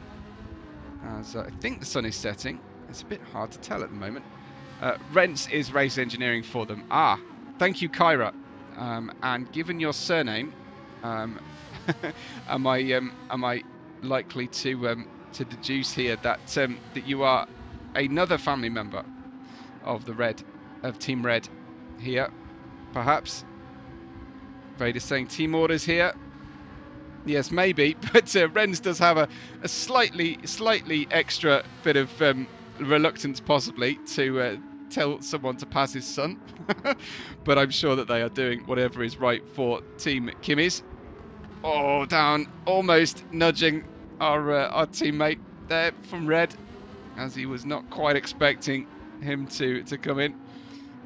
as I think the sun is setting. It's a bit hard to tell at the moment. Rents is race engineering for them. Ah, thank you, Kyra. And given your surname, am I likely to deduce here that that you are another family member of Team Red here, perhaps? Vader's saying team orders here. Yes, maybe, but Renz does have a slightly extra bit of reluctance, possibly, to tell someone to pass his son. But I'm sure that they are doing whatever is right for Team Kimmies. Oh, down, almost nudging our teammate there from Red, as he was not quite expecting him to come in.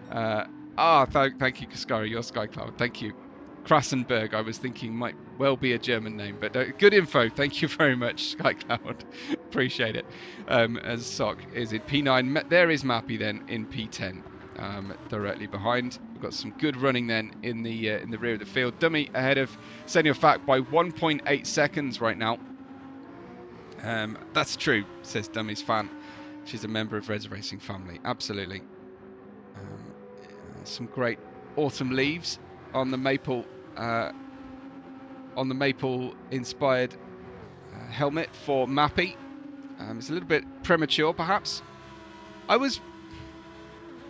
Thank you, Kaskari, your Sky Cloud. Thank you. Krassenberg, I was thinking might well be a German name, but good info. Thank you very much, Sky Cloud. Appreciate it. As Sock is in P9, there is Mappy then in P10, directly behind. We've got some good running then in the rear of the field. Dummy ahead of Senior Fact by 1.8 seconds right now. That's true, says Dummy's fan. She's a member of Red's Racing family. Absolutely. Some great autumn leaves on the maple inspired helmet for Mappy. It's a little bit premature, perhaps. I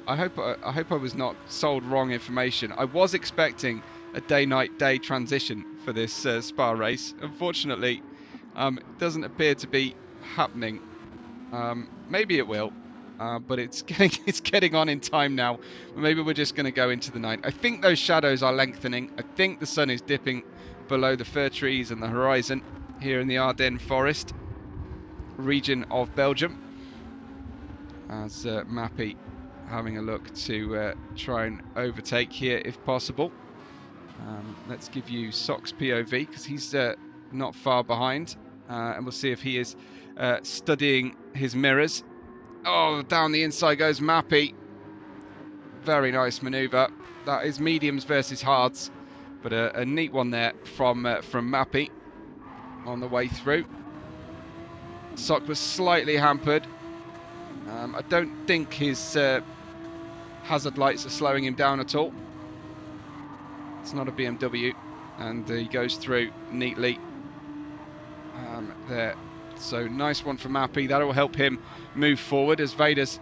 hope I was not sold wrong information. I was expecting a day-night-day transition for this Spa race. Unfortunately, it doesn't appear to be happening. Maybe it will. But it's getting on in time now. Maybe we're just going to go into the night. I think those shadows are lengthening. I think the sun is dipping below the fir trees and the horizon here in the Ardennes forest region of Belgium. As Mappy having a look to try and overtake here if possible. Let's give you Sock's POV because he's not far behind. And we'll see if he is studying his mirrors. Oh, down the inside goes Mappy. Very nice manoeuvre. That is mediums versus hards, but a neat one there from Mappy on the way through. Sock was slightly hampered. I don't think his hazard lights are slowing him down at all. It's not a BMW, and he goes through neatly there. So nice one from Mappy. That will help him move forward as Vader's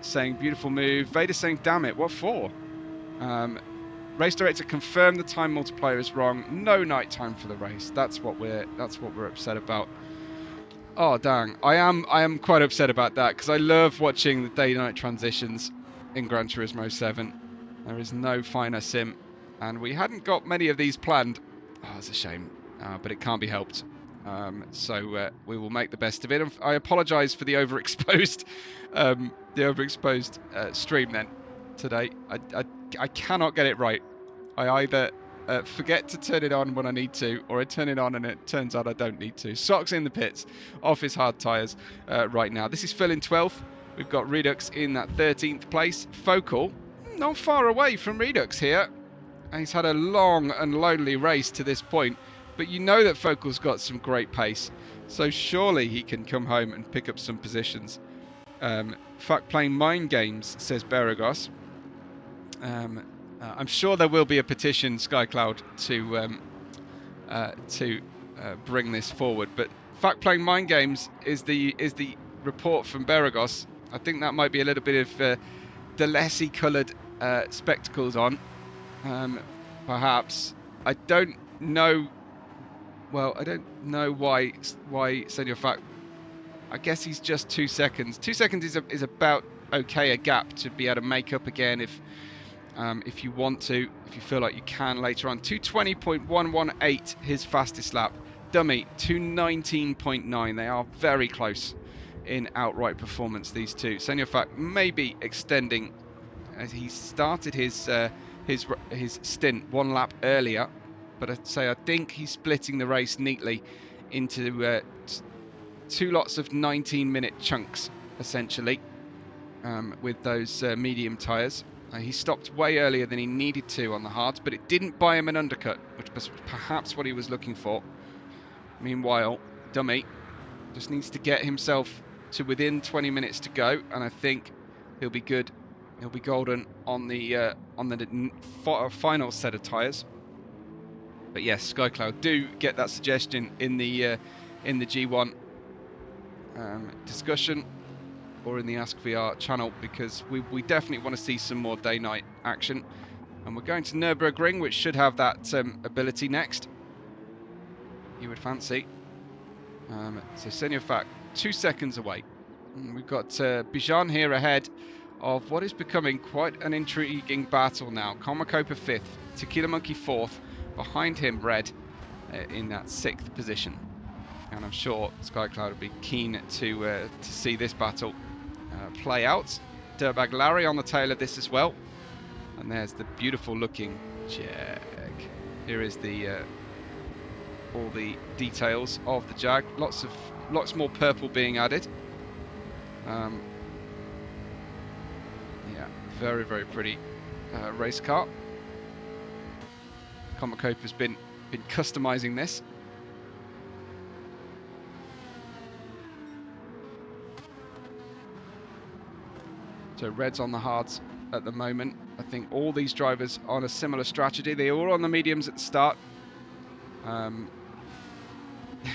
saying beautiful move. Vader's saying damn it, what for? Race director confirmed the time multiplier is wrong. No night time for the race. That's what we're upset about. Oh dang, I am quite upset about that because I love watching the day-night transitions in Gran Turismo 7. There is no finer sim, and we hadn't got many of these planned. Oh, it's a shame, but it can't be helped. So we will make the best of it. I apologise for the overexposed, stream then today. I cannot get it right. I either forget to turn it on when I need to, or I turn it on and it turns out I don't need to. Sock's in the pits, off his hard tyres right now. This is Phil in 12th. We've got Redux in that 13th place. Focal, not far away from Redux here. And he's had a long and lonely race to this point. But you know that Focal's got some great pace, so surely he can come home and pick up some positions. Fuck playing mind games, says Beragos. I'm sure there will be a petition, Skycloud, to bring this forward. But fuck playing mind games is the report from Beragos. I think that might be a little bit of Delessy coloured spectacles on, perhaps. I don't know. Well, I don't know why Senior Fact. I guess he's just 2 seconds. 2 seconds is about okay a gap to be able to make up again if you want to, if you feel like you can later on. 220.118 his fastest lap. Dummy 219.9. They are very close in outright performance, these two. Senior Fact maybe extending as he started his stint 1 lap earlier. But I'd say I think he's splitting the race neatly into 2 lots of 19-minute chunks, essentially, with those medium tyres. He stopped way earlier than he needed to on the hards, but it didn't buy him an undercut, which was perhaps what he was looking for. Meanwhile, Dummy Just needs to get himself to within 20 minutes to go, and I think he'll be good. He'll be golden on the final set of tyres. But yes, SkyCloud, do get that suggestion in the G1 discussion or in the Ask VR channel, because we definitely want to see some more day-night action. And we're going to Nürburgring, which should have that ability next, you would fancy. So Senor 2 seconds away. And we've got Bijan here ahead of what is becoming quite an intriguing battle now. Comacopa 5th, Tequila Monkey 4th, behind him Red in that 6th position. And I'm sure SkyCloud will be keen to see this battle play out. Dirtbag Larry on the tail of this as well. And there's the beautiful looking Jag. Here is the all the details of the Jag. Lots more purple being added. Yeah, very, very pretty race car. Comacopa's been customizing this. So Red's on the hards at the moment. I think all these drivers on a similar strategy. They were on the mediums at the start.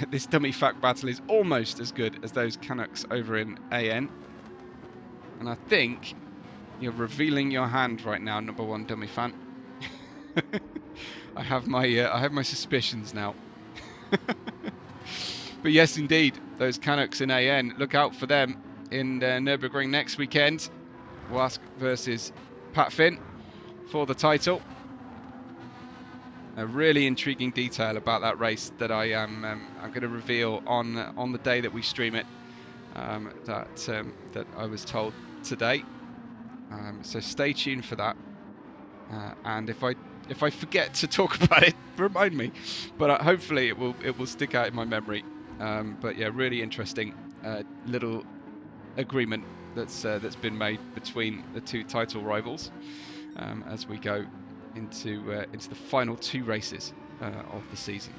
This dummy fact battle is almost as good as those Canucks over in AN. And I think you're revealing your hand right now, number one dummy fan. I have my suspicions now. But yes, indeed, those Canucks in AN. Look out for them in Nürburgring next weekend. Wask versus Pat Finn for the title. A really intriguing detail about that race that I'm going to reveal on the day that we stream it. That I was told today. So stay tuned for that. And if I forget to talk about it, remind me. But hopefully it will stick out in my memory. But yeah, really interesting little agreement that's been made between the two title rivals as we go into the final 2 races of the season.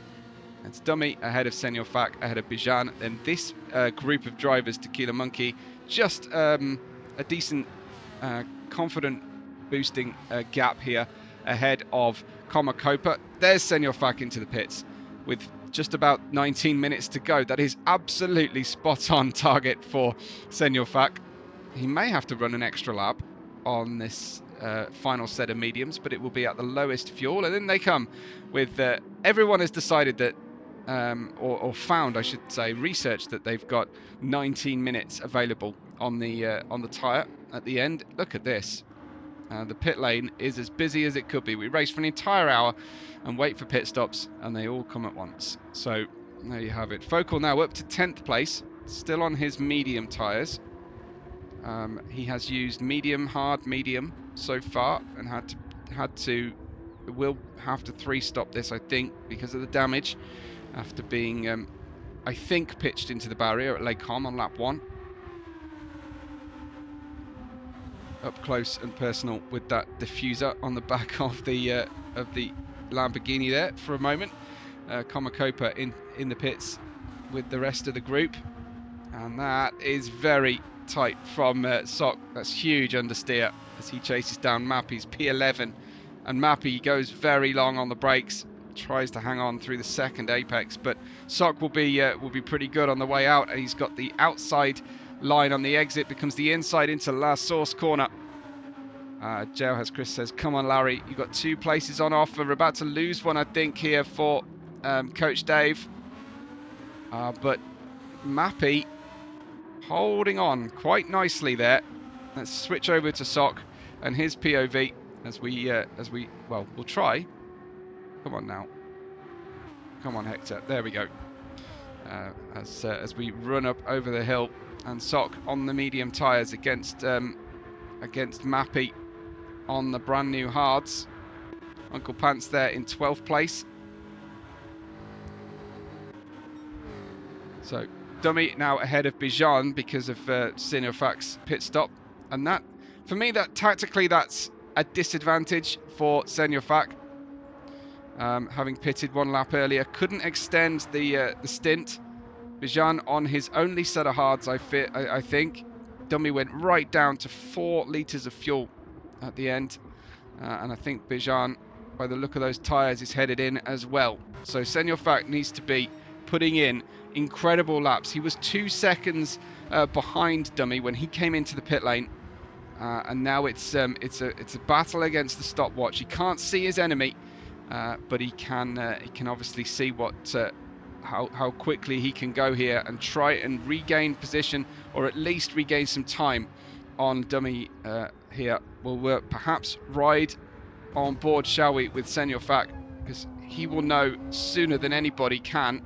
It's Dummy ahead of Senor Fac, ahead of Bijan, and this group of drivers, Tequila Monkey, just a decent, confident boosting gap here ahead of Comacopa. There's Senor Fac into the pits with just about 19 minutes to go. That is absolutely spot on target for Senor Fac. He may have to run an extra lap on this final set of mediums, but it will be at the lowest fuel. And then they come with everyone has decided that or found, I should say, researched that they've got 19 minutes available on the tyre at the end. Look at this. The pit lane is as busy as it could be. We race for an entire hour and wait for pit stops, and they all come at once. So there you have it. Focal now up to 10th place, still on his medium tyres. He has used medium, hard, medium so far, and will have to 3-stop this, I think, because of the damage after being, I think, pitched into the barrier at Les Combes on lap 1. Up close and personal with that diffuser on the back of the Lamborghini there for a moment. Comacopa in the pits with the rest of the group, and that is very tight from Sock. That's huge understeer as he chases down Mappy's P11, and Mappy goes very long on the brakes, tries to hang on through the second apex, but Sock will be pretty good on the way out, and he's got the outside line on the exit, becomes the inside into La Source corner. Jailhouse Chris says, come on Larry, you've got 2 places on offer. We're about to lose one, I think, here for Coach Dave, but Mappy holding on quite nicely there. Let's switch over to Sock and his POV as we well, we'll try. Come on now, come on Hector, there we go. As we run up over the hill, and Sock on the medium tyres against Mappy on the brand new hards. Uncle Pants there in 12th place. So Dummy now ahead of Bijan because of Senor Fac's pit stop, and that, for me, that tactically that's a disadvantage for Senor Fac. Having pitted 1 lap earlier, couldn't extend the stint Jann on his only set of hards, I think. Dummy went right down to 4 litres of fuel at the end. And I think Jann, by the look of those tyres, is headed in as well. So Simracing needs to be putting in incredible laps. He was 2 seconds behind Dummy when he came into the pit lane. And now it's a battle against the stopwatch. He can't see his enemy, but he can obviously see what how quickly he can go here and try and regain position, or at least regain some time on Dummy here. We'll perhaps ride on board, shall we, with Simracing, because he will know sooner than anybody can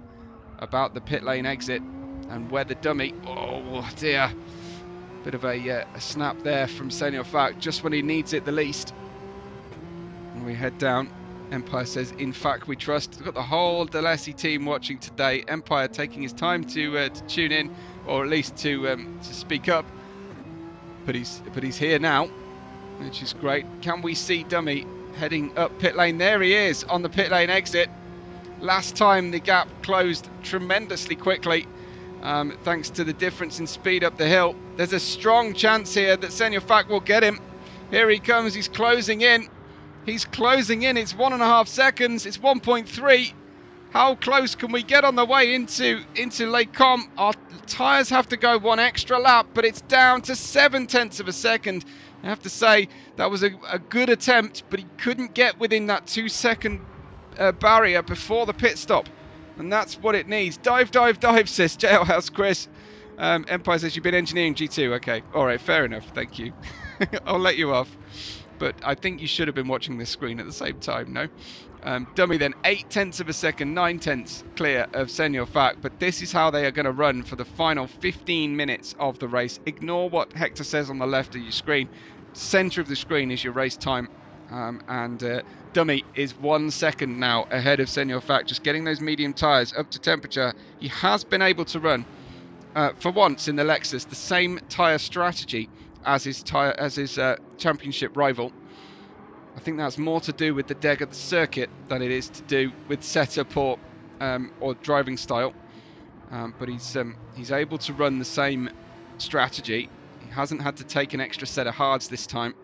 about the pit lane exit and where the Dummy. Oh dear. Bit of a snap there from Simracing just when he needs it the least. And we head down. Empire says, in fact, we trust. We've got the whole Delessi team watching today. Empire taking his time to tune in, or at least to speak up. But he's here now, which is great. Can we see Dummy heading up pit lane? There he is on the pit lane exit. Last time the gap closed tremendously quickly. Thanks to the difference in speed up the hill. There's a strong chance here that Simracing will get him. Here he comes, he's closing in. He's closing in, it's 1.5 seconds, it's 1.3. How close can we get on the way into Les Combes? Our tyres have to go 1 extra lap, but it's down to 0.7 of a second. I have to say, that was a good attempt, but he couldn't get within that 2-second barrier before the pit stop. And that's what it needs. Dive, dive, dive, says Jailhouse Chris. Empire says, you've been engineering G2. Okay, all right, fair enough, thank you. I'll let you off. But I think you should have been watching this screen at the same time, no? Dummy then, 0.8 of a second, 0.9 clear of Simracing. But this is how they are going to run for the final 15 minutes of the race. Ignore what Hector says on the left of your screen. Center of the screen is your race time. Dummy is 1 second now ahead of Simracing, just getting those medium tyres up to temperature. He has been able to run, for once in the Lexus, the same tyre strategy as his championship rival. I think that's more to do with the deg of the circuit than it is to do with setup or driving style. But he's able to run the same strategy. He hasn't had to take an extra set of hards this time.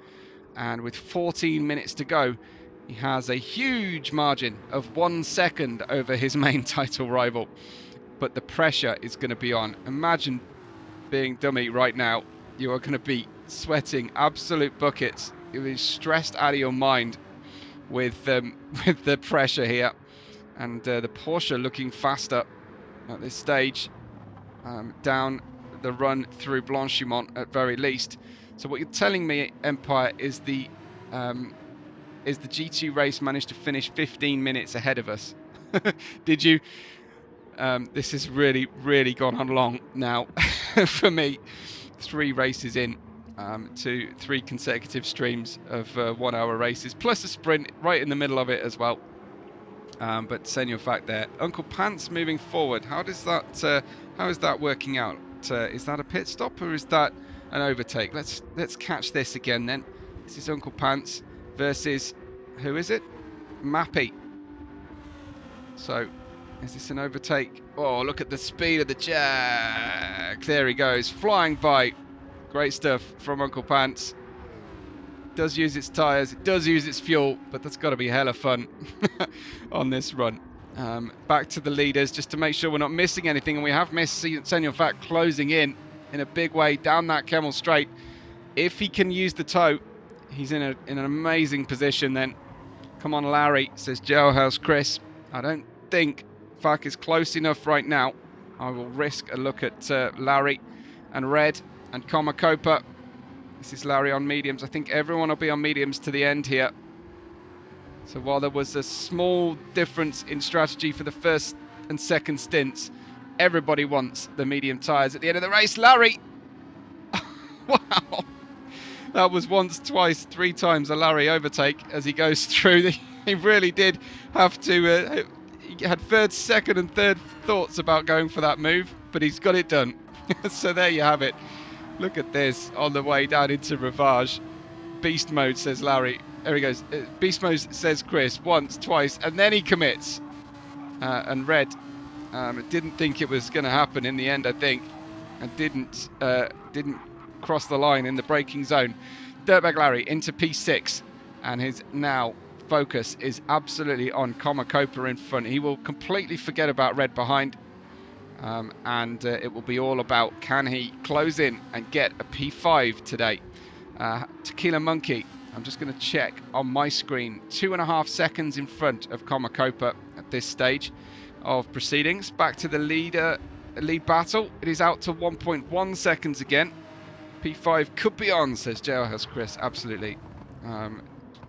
And with 14 minutes to go, he has a huge margin of 1 second over his main title rival. But the pressure is going to be on. Imagine being Dummy right now. You are going to be sweating absolute buckets. You'll be stressed out of your mind with the pressure here. And the Porsche looking faster at this stage, down the run through Blanchimont at very least. So what you're telling me, Empire, is the G2 race managed to finish 15 minutes ahead of us. Did you? This has really, really gone on long now for me. 3 races in to 3 consecutive streams of 1-hour races, plus a sprint right in the middle of it as well. But Simracing there. Uncle Pants moving forward. How is that working out? Is that a pit stop or is that an overtake? Let's catch this again then. This is Uncle Pants versus, who is it? Mappy. So is this an overtake? Oh, look at the speed of the Jack. There he goes, flying by. Great stuff from Uncle Pants. Does use its tyres, it does use its fuel, but that's got to be hella fun on this run. Back to the leaders, just to make sure we're not missing anything, and we have missed Simracing closing in a big way down that Kemmel straight. If he can use the toe, he's in an amazing position then. Come on, Larry, says Jailhouse Chris. I don't think Fak is close enough right now. I will risk a look at Larry and Red and Komakopa. This is Larry on mediums. I think everyone will be on mediums to the end here. So while there was a small difference in strategy for the first and second stints, everybody wants the medium tyres at the end of the race. Larry! Wow! That was once, twice, 3 times a Larry overtake as he goes through. He really did have to... he had first, second and third thoughts about going for that move, but he's got it done. So there you have it. Look at this on the way down into Rivage. Beast mode, says Larry. There he goes. Beast mode, says Chris. Once, twice, and then he commits. And Red Didn't think it was going to happen in the end, I think, and didn't cross the line in the braking zone. Dirtbag Larry into P6, and his now focus is absolutely on Copa in front. He will completely forget about red behind, and it will be all about, can he close in and get a P5 today. Tequila Monkey, I'm just going to check on my screen, 2.5 seconds in front of Copa at this stage of proceedings. Back to the lead battle. It is out to 1.1 seconds again. P5 could be on, says Jailhouse Chris. Absolutely.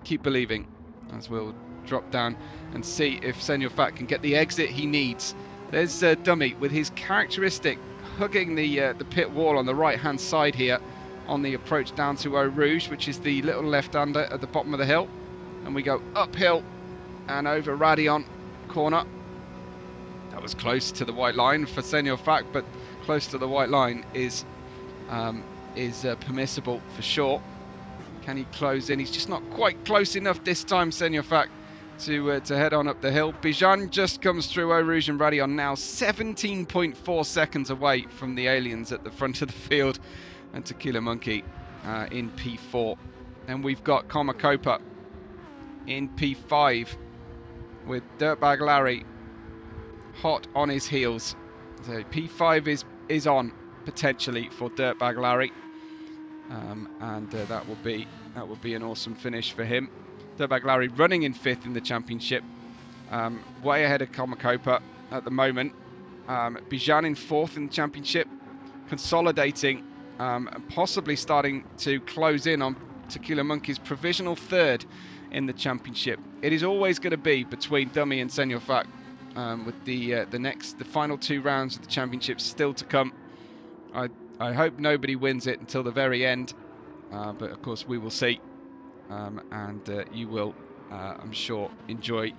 Keep believing, as we'll drop down and see if Senor Fat can get the exit he needs. There's Dummy with his characteristic hugging the pit wall on the right hand side here on the approach down to Eau Rouge, which is the little left-hander at the bottom of the hill. And we go uphill and over Radion corner. That was close to the white line for Senor Fat, but close to the white line is permissible for sure. Can he close in? He's just not quite close enough this time, Senor Fat, to head on up the hill. Bijan just comes through Eau Rouge and Radion now, 17.4 seconds away from the aliens at the front of the field, and Tequila Monkey in P4. And we've got Copa in P5 with Dirtbag Larry hot on his heels. So P5 is on potentially for Dirtbag Larry, and that will be an awesome finish for him. Dirtbag Larry running in 5th in the championship, way ahead of Copa at the moment. Bijan in 4th in the championship, consolidating and possibly starting to close in on Tequila Monkey's provisional 3rd in the championship. It is always going to be between Dummy and Senor Fat, with the final 2 rounds of the championship still to come. I hope nobody wins it until the very end, but of course we will see, and you will, I'm sure, enjoy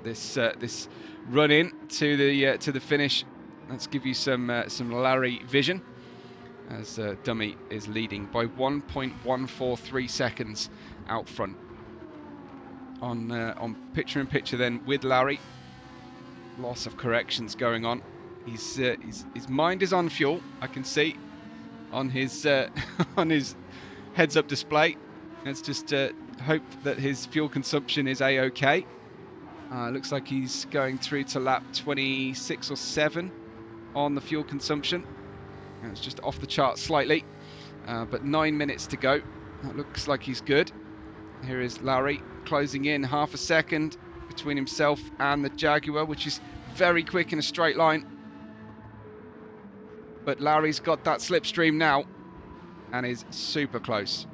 this run in to the finish. Let's give you some Larry vision, as Dummy is leading by 1.143 seconds out front. On picture-in-picture then with Larry, lots of corrections going on. His mind is on fuel. I can see on his on his heads-up display. Let's just hope that his fuel consumption is a-okay. Looks like he's going through to lap 26 or 7 on the fuel consumption. It's just off the chart slightly, but 9 minutes to go. That looks like he's good. Here is Larry closing in half a second between himself and the Jaguar, which is very quick in a straight line. But Larry's got that slipstream now and is super close.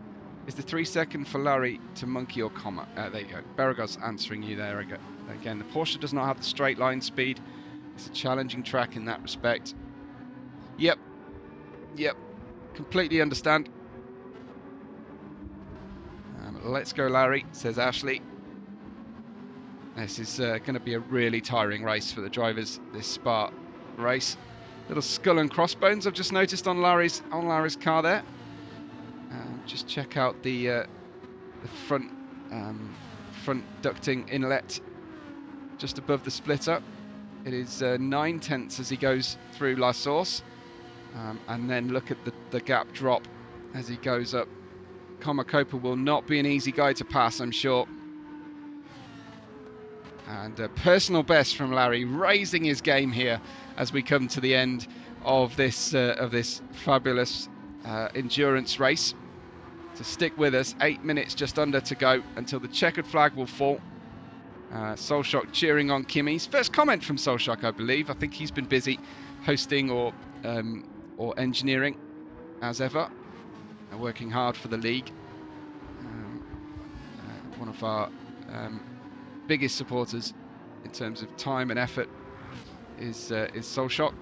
Is the 3 second for Larry to Monkey or Comma? There you go. Beragos answering you there again. The Porsche does not have the straight line speed. It's a challenging track in that respect. Yep. Completely understand. Let's go, Larry, says Ashley. This is going to be a really tiring race for the drivers, this Spa race. Little skull and crossbones I've just noticed on Larry's car there. Just check out the front ducting inlet just above the splitter. It is 9/10 as he goes through La Source, and then look at the gap drop as he goes up. Copa will not be an easy guy to pass, I'm sure. And personal best from Larry, raising his game here as we come to the end of this fabulous endurance race. So stick with us, 8 minutes just under to go until the checkered flag will fall. Soulshock cheering on Kimmy's first comment from Soulshock, I believe. I think he's been busy hosting or engineering as ever, working hard for the league. One of our biggest supporters in terms of time and effort is Soulshock.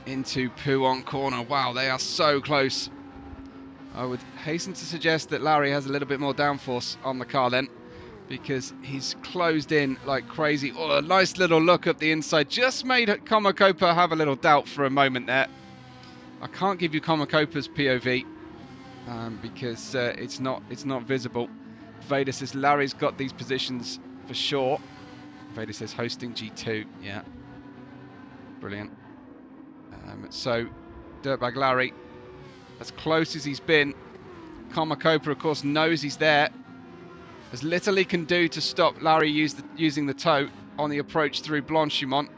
Into Pouon corner. Wow, they are so close. I would hasten to suggest that Larry has a little bit more downforce on the car then, because he's closed in like crazy. Oh, a nice little look up the inside. Just made Copa have a little doubt for a moment there. I can't give you Copa's POV because it's not visible. Vader says Larry's got these positions for sure. Vader says hosting G2. Yeah. Brilliant. So, Dirtbag Larry, as close as he's been. Komakopa, of course, knows he's there. As little he can do to stop Larry using the toe on the approach through Blanchimont.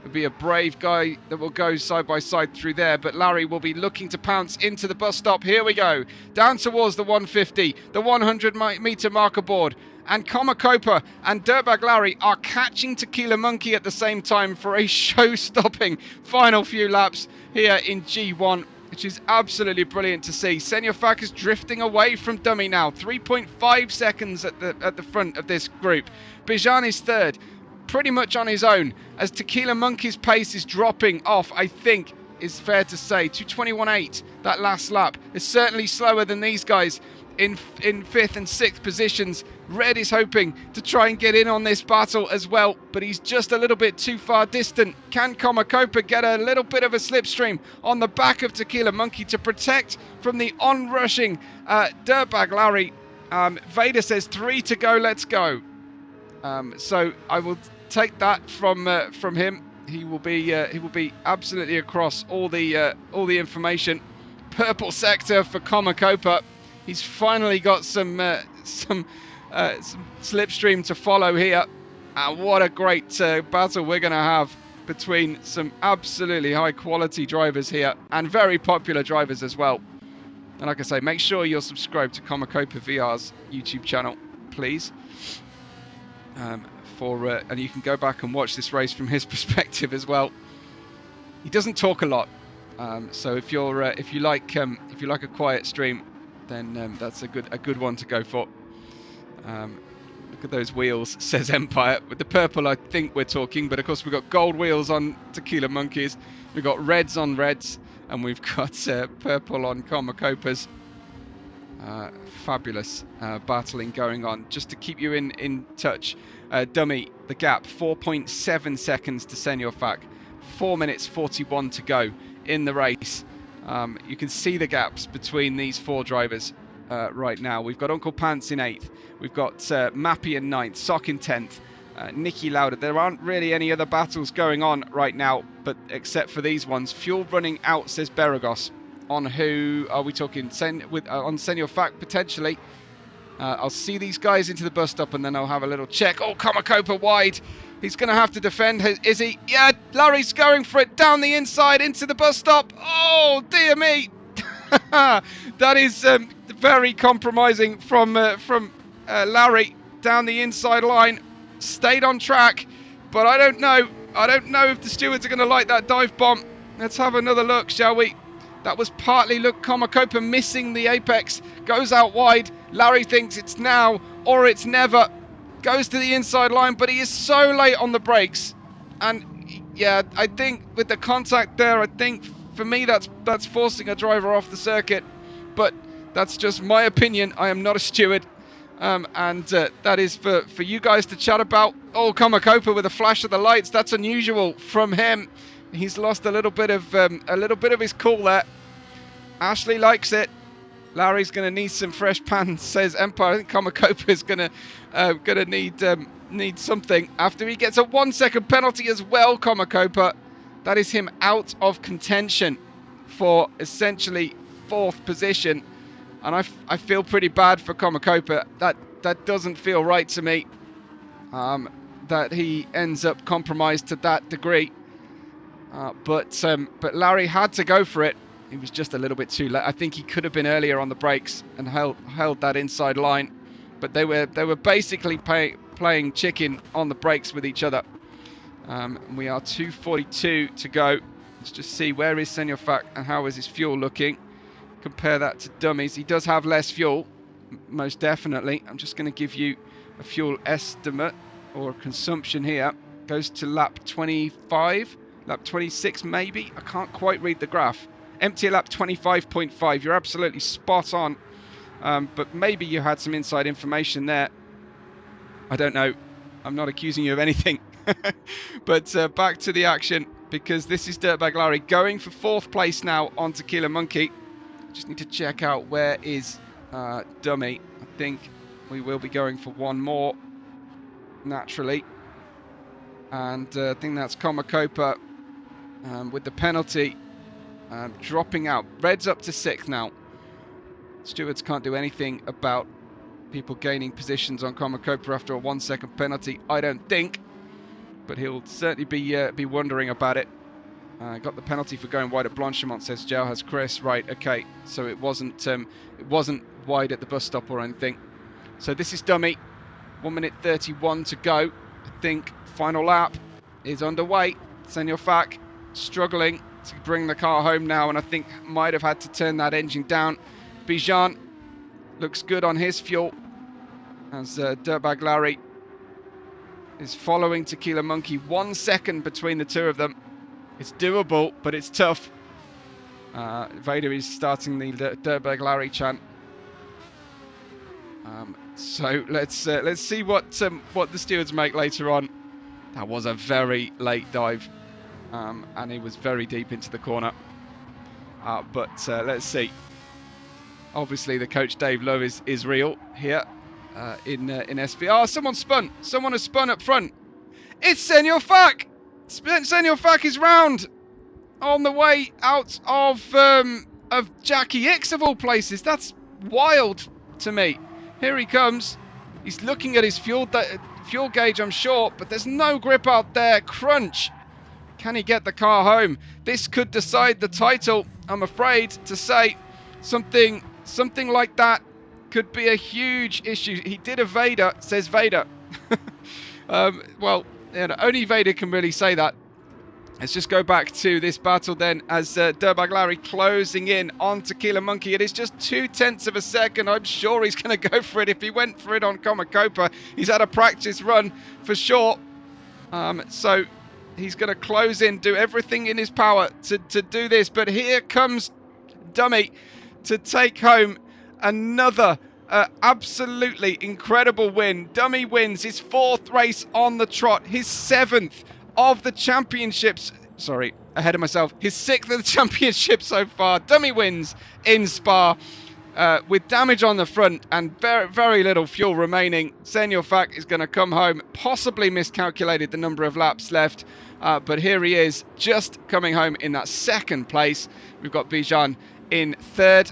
It'll be a brave guy that will go side by side through there, but Larry will be looking to pounce into the bus stop. Here we go, down towards the 150, the 100 meter marker board, and Komakopa and Dirtbag Larry are catching Tequila Monkey at the same time for a show-stopping final few laps here in G1, which is absolutely brilliant to see. Senor Fak is drifting away from Dummy now, 3.5 seconds at the front of this group. Bijan is third, pretty much on his own, as Tequila Monkey's pace is dropping off, I think is fair to say. 2:21.8 that last lap is certainly slower than these guys in 5th and 6th positions. Red is hoping to try and get in on this battle as well, but he's just a little bit too far distant. Can Komakopa get a little bit of a slipstream on the back of Tequila Monkey to protect from the onrushing Dirtbag Larry? Vader says 3 to go, let's go. So I will take that from him. He will be absolutely across all the information. Purple sector for Komakopa. He's finally got some slipstream to follow here. And what a great battle we're going to have between some absolutely high quality drivers here and very popular drivers as well. And like I say, make sure you're subscribed to Komakopa VR's YouTube channel, please. And you can go back and watch this race from his perspective as well. He doesn't talk a lot, so if you like a quiet stream, then that's a good one to go for. Look at those wheels, says Empire. With the purple, I think we're talking, but of course we've got gold wheels on Tequila Monkeys, we've got reds on reds, and we've got purple on Komakopas. Fabulous battling going on. Just to keep you in touch, Dummy, the gap 4.7 seconds to Senor Fak, 4 minutes 41 to go in the race. You can see the gaps between these four drivers right now. We've got Uncle Pants in 8th, we've got Mappy in 9th, Sock in 10th, Nicky Lauder. There aren't really any other battles going on right now, but except for these ones. Fuel running out, says Beragos. On who are we talking? On Senor Fak, potentially. I'll see these guys into the bus stop and then I'll have a little check. Oh, Komakopa wide. He's going to have to defend. Is he? Yeah, Larry's going for it down the inside into the bus stop. Oh, dear me. That is very compromising from Larry down the inside line. Stayed on track, but I don't know. I don't know if the stewards are going to like that dive bomb. Let's have another look, shall we? That was partly, look, Komakopa missing the apex, goes out wide. Larry thinks it's now or it's never. Goes to the inside line, but he is so late on the brakes. And yeah, I think with the contact there, I think for me that's forcing a driver off the circuit. But that's just my opinion. I am not a steward. And that is for you guys to chat about. Oh, Komakopa with a flash of the lights. That's unusual from him. He's lost a little bit of his cool there. Ashley likes it. Larry's going to need some fresh pans, says Empire. I think Komakopa is going to need something after he gets a 1 second penalty as well. Komakopa, that is him out of contention for essentially 4th position, and I feel pretty bad for Komakopa. That doesn't feel right to me. That he ends up compromised to that degree. But Larry had to go for it. He was just a little bit too late. I think he could have been earlier on the brakes and held that inside line. But they were basically playing chicken on the brakes with each other. We are 2:42 to go. Let's just see, where is Senor Fak and how is his fuel looking? Compare that to Dummies. He does have less fuel, most definitely. I'm just going to give you a fuel estimate or consumption here. Goes to lap 25. Lap 26 maybe, I can't quite read the graph. Empty lap 25.5, you're absolutely spot on. But maybe you had some inside information there. I don't know, I'm not accusing you of anything. But back to the action, because this is Dirtbag Larry going for 4th place now on Tequila Monkey. Just need to check out where is Dummy. I think we will be going for one more, naturally. And I think that's Komakopa with the penalty dropping out. Red's up to 6th now. Stewards can't do anything about people gaining positions on Komakopa after a 1 second penalty, I don't think. But he'll certainly be wondering about it. Got the penalty for going wide at Blanchimont, says Joe has Chris. Right, okay. So it wasn't wide at the bus stop or anything. So this is dummy. 1 minute 31 to go. I think final lap is underway. Senor Fak struggling to bring the car home now, and I think might have had to turn that engine down. Bijan looks good on his fuel as Dirtbag Larry is following Tequila Monkey. 1 second between the two of them. It's doable, but it's tough. Vader is starting the Dirtbag Larry chant. So let's see what the stewards make later on. That was a very late dive, and he was very deep into the corner. But let's see. Obviously, the coach Dave Lowe is real here in SVR. Someone spun. Someone has spun up front. It's Senor Fak. Senor Fak is round on the way out of Jackie X of all places. That's wild to me. Here he comes. He's looking at his fuel gauge, I'm sure, but there's no grip out there. Crunch. Can he get the car home? This could decide the title, I'm afraid to say. Something like that could be a huge issue. He did a Vader, says Vader. Well, you know, only Vader can really say that. Let's just go back to this battle then as Dirtbag Larry closing in on Tequila Monkey. It is just 0.2 of a second. I'm sure he's going to go for it if he went for it on Komakopa. He's had a practice run for sure. So he's going to close in, do everything in his power to do this. But here comes Dummy to take home another absolutely incredible win. Dummy wins his 4th race on the trot, his 7th of the championships. Sorry, ahead of myself. His 6th of the championship so far. Dummy wins in Spa with damage on the front and very, very little fuel remaining. Senor Fak is going to come home, possibly miscalculated the number of laps left, but here he is just coming home in that 2nd place. We've got Bijan in 3rd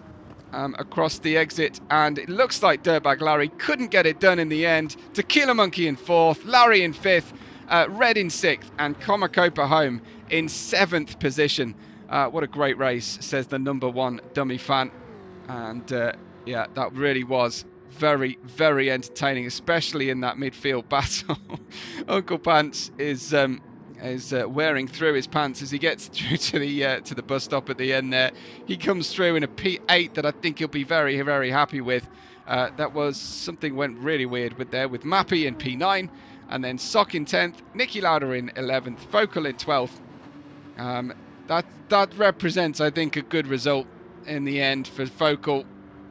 across the exit, and it looks like Dirtbag Larry couldn't get it done in the end. Tequila Monkey in 4th, Larry in 5th, Red in 6th, and Komakopa home in 7th position. What a great race, says the #1 dummy fan. And yeah, that really was very, very entertaining, especially in that midfield battle. Uncle Pants is wearing through his pants as he gets through to the bus stop at the end there. He comes through in a P8 that I think he'll be very, very happy with. That was something went really weird with Mappy in P9, and then Sock in 10th, Nicky Lauder in 11th, Focal in 12th. That represents, I think, a good result in the end for Focal,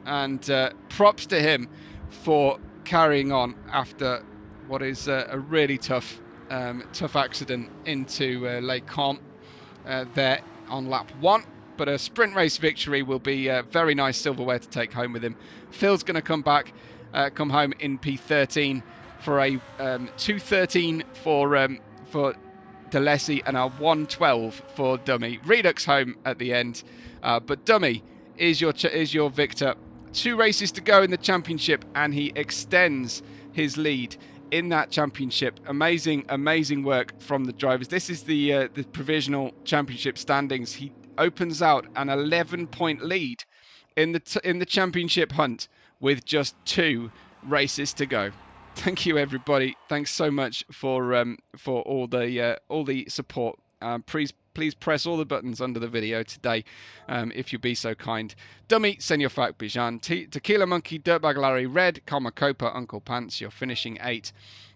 and props to him for carrying on after what is a really tough accident into Lake Com there on lap 1. But a sprint race victory will be very nice silverware to take home with him. Phil's going to come home in P13 for a 2:13 for DeLessie and a 1:12 for Dummy. Redux home at the end, but Dummy is your victor. 2 races to go in the championship, and he extends his lead in that championship. Amazing work from the drivers. This is the provisional championship standings. He opens out an 11-point lead in the championship hunt with just 2 races to go. Thank you, everybody. Thanks so much for all the support. Please press all the buttons under the video today, if you'll be so kind. Dummy, Senor Fak, Bijan, Tequila Monkey, Dirtbag Larry, Red, Komakopa, Uncle Pants. You're finishing 8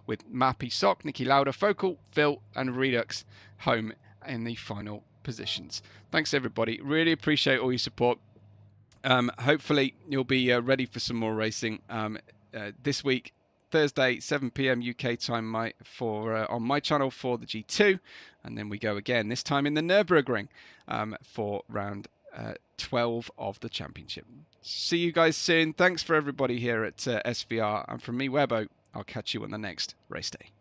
with Mappy, Sock, Nicky Lauder, Focal, Phil, and Redux home in the final positions. Thanks, everybody. Really appreciate all your support. Hopefully, you'll be ready for some more racing this week. Thursday, 7 p.m. UK time on my channel for the G2, and then we go again, this time in the Nürburgring for round 12 of the championship. See you guys soon. Thanks for everybody here at SVR, and from me, Webbo, I'll catch you on the next race day.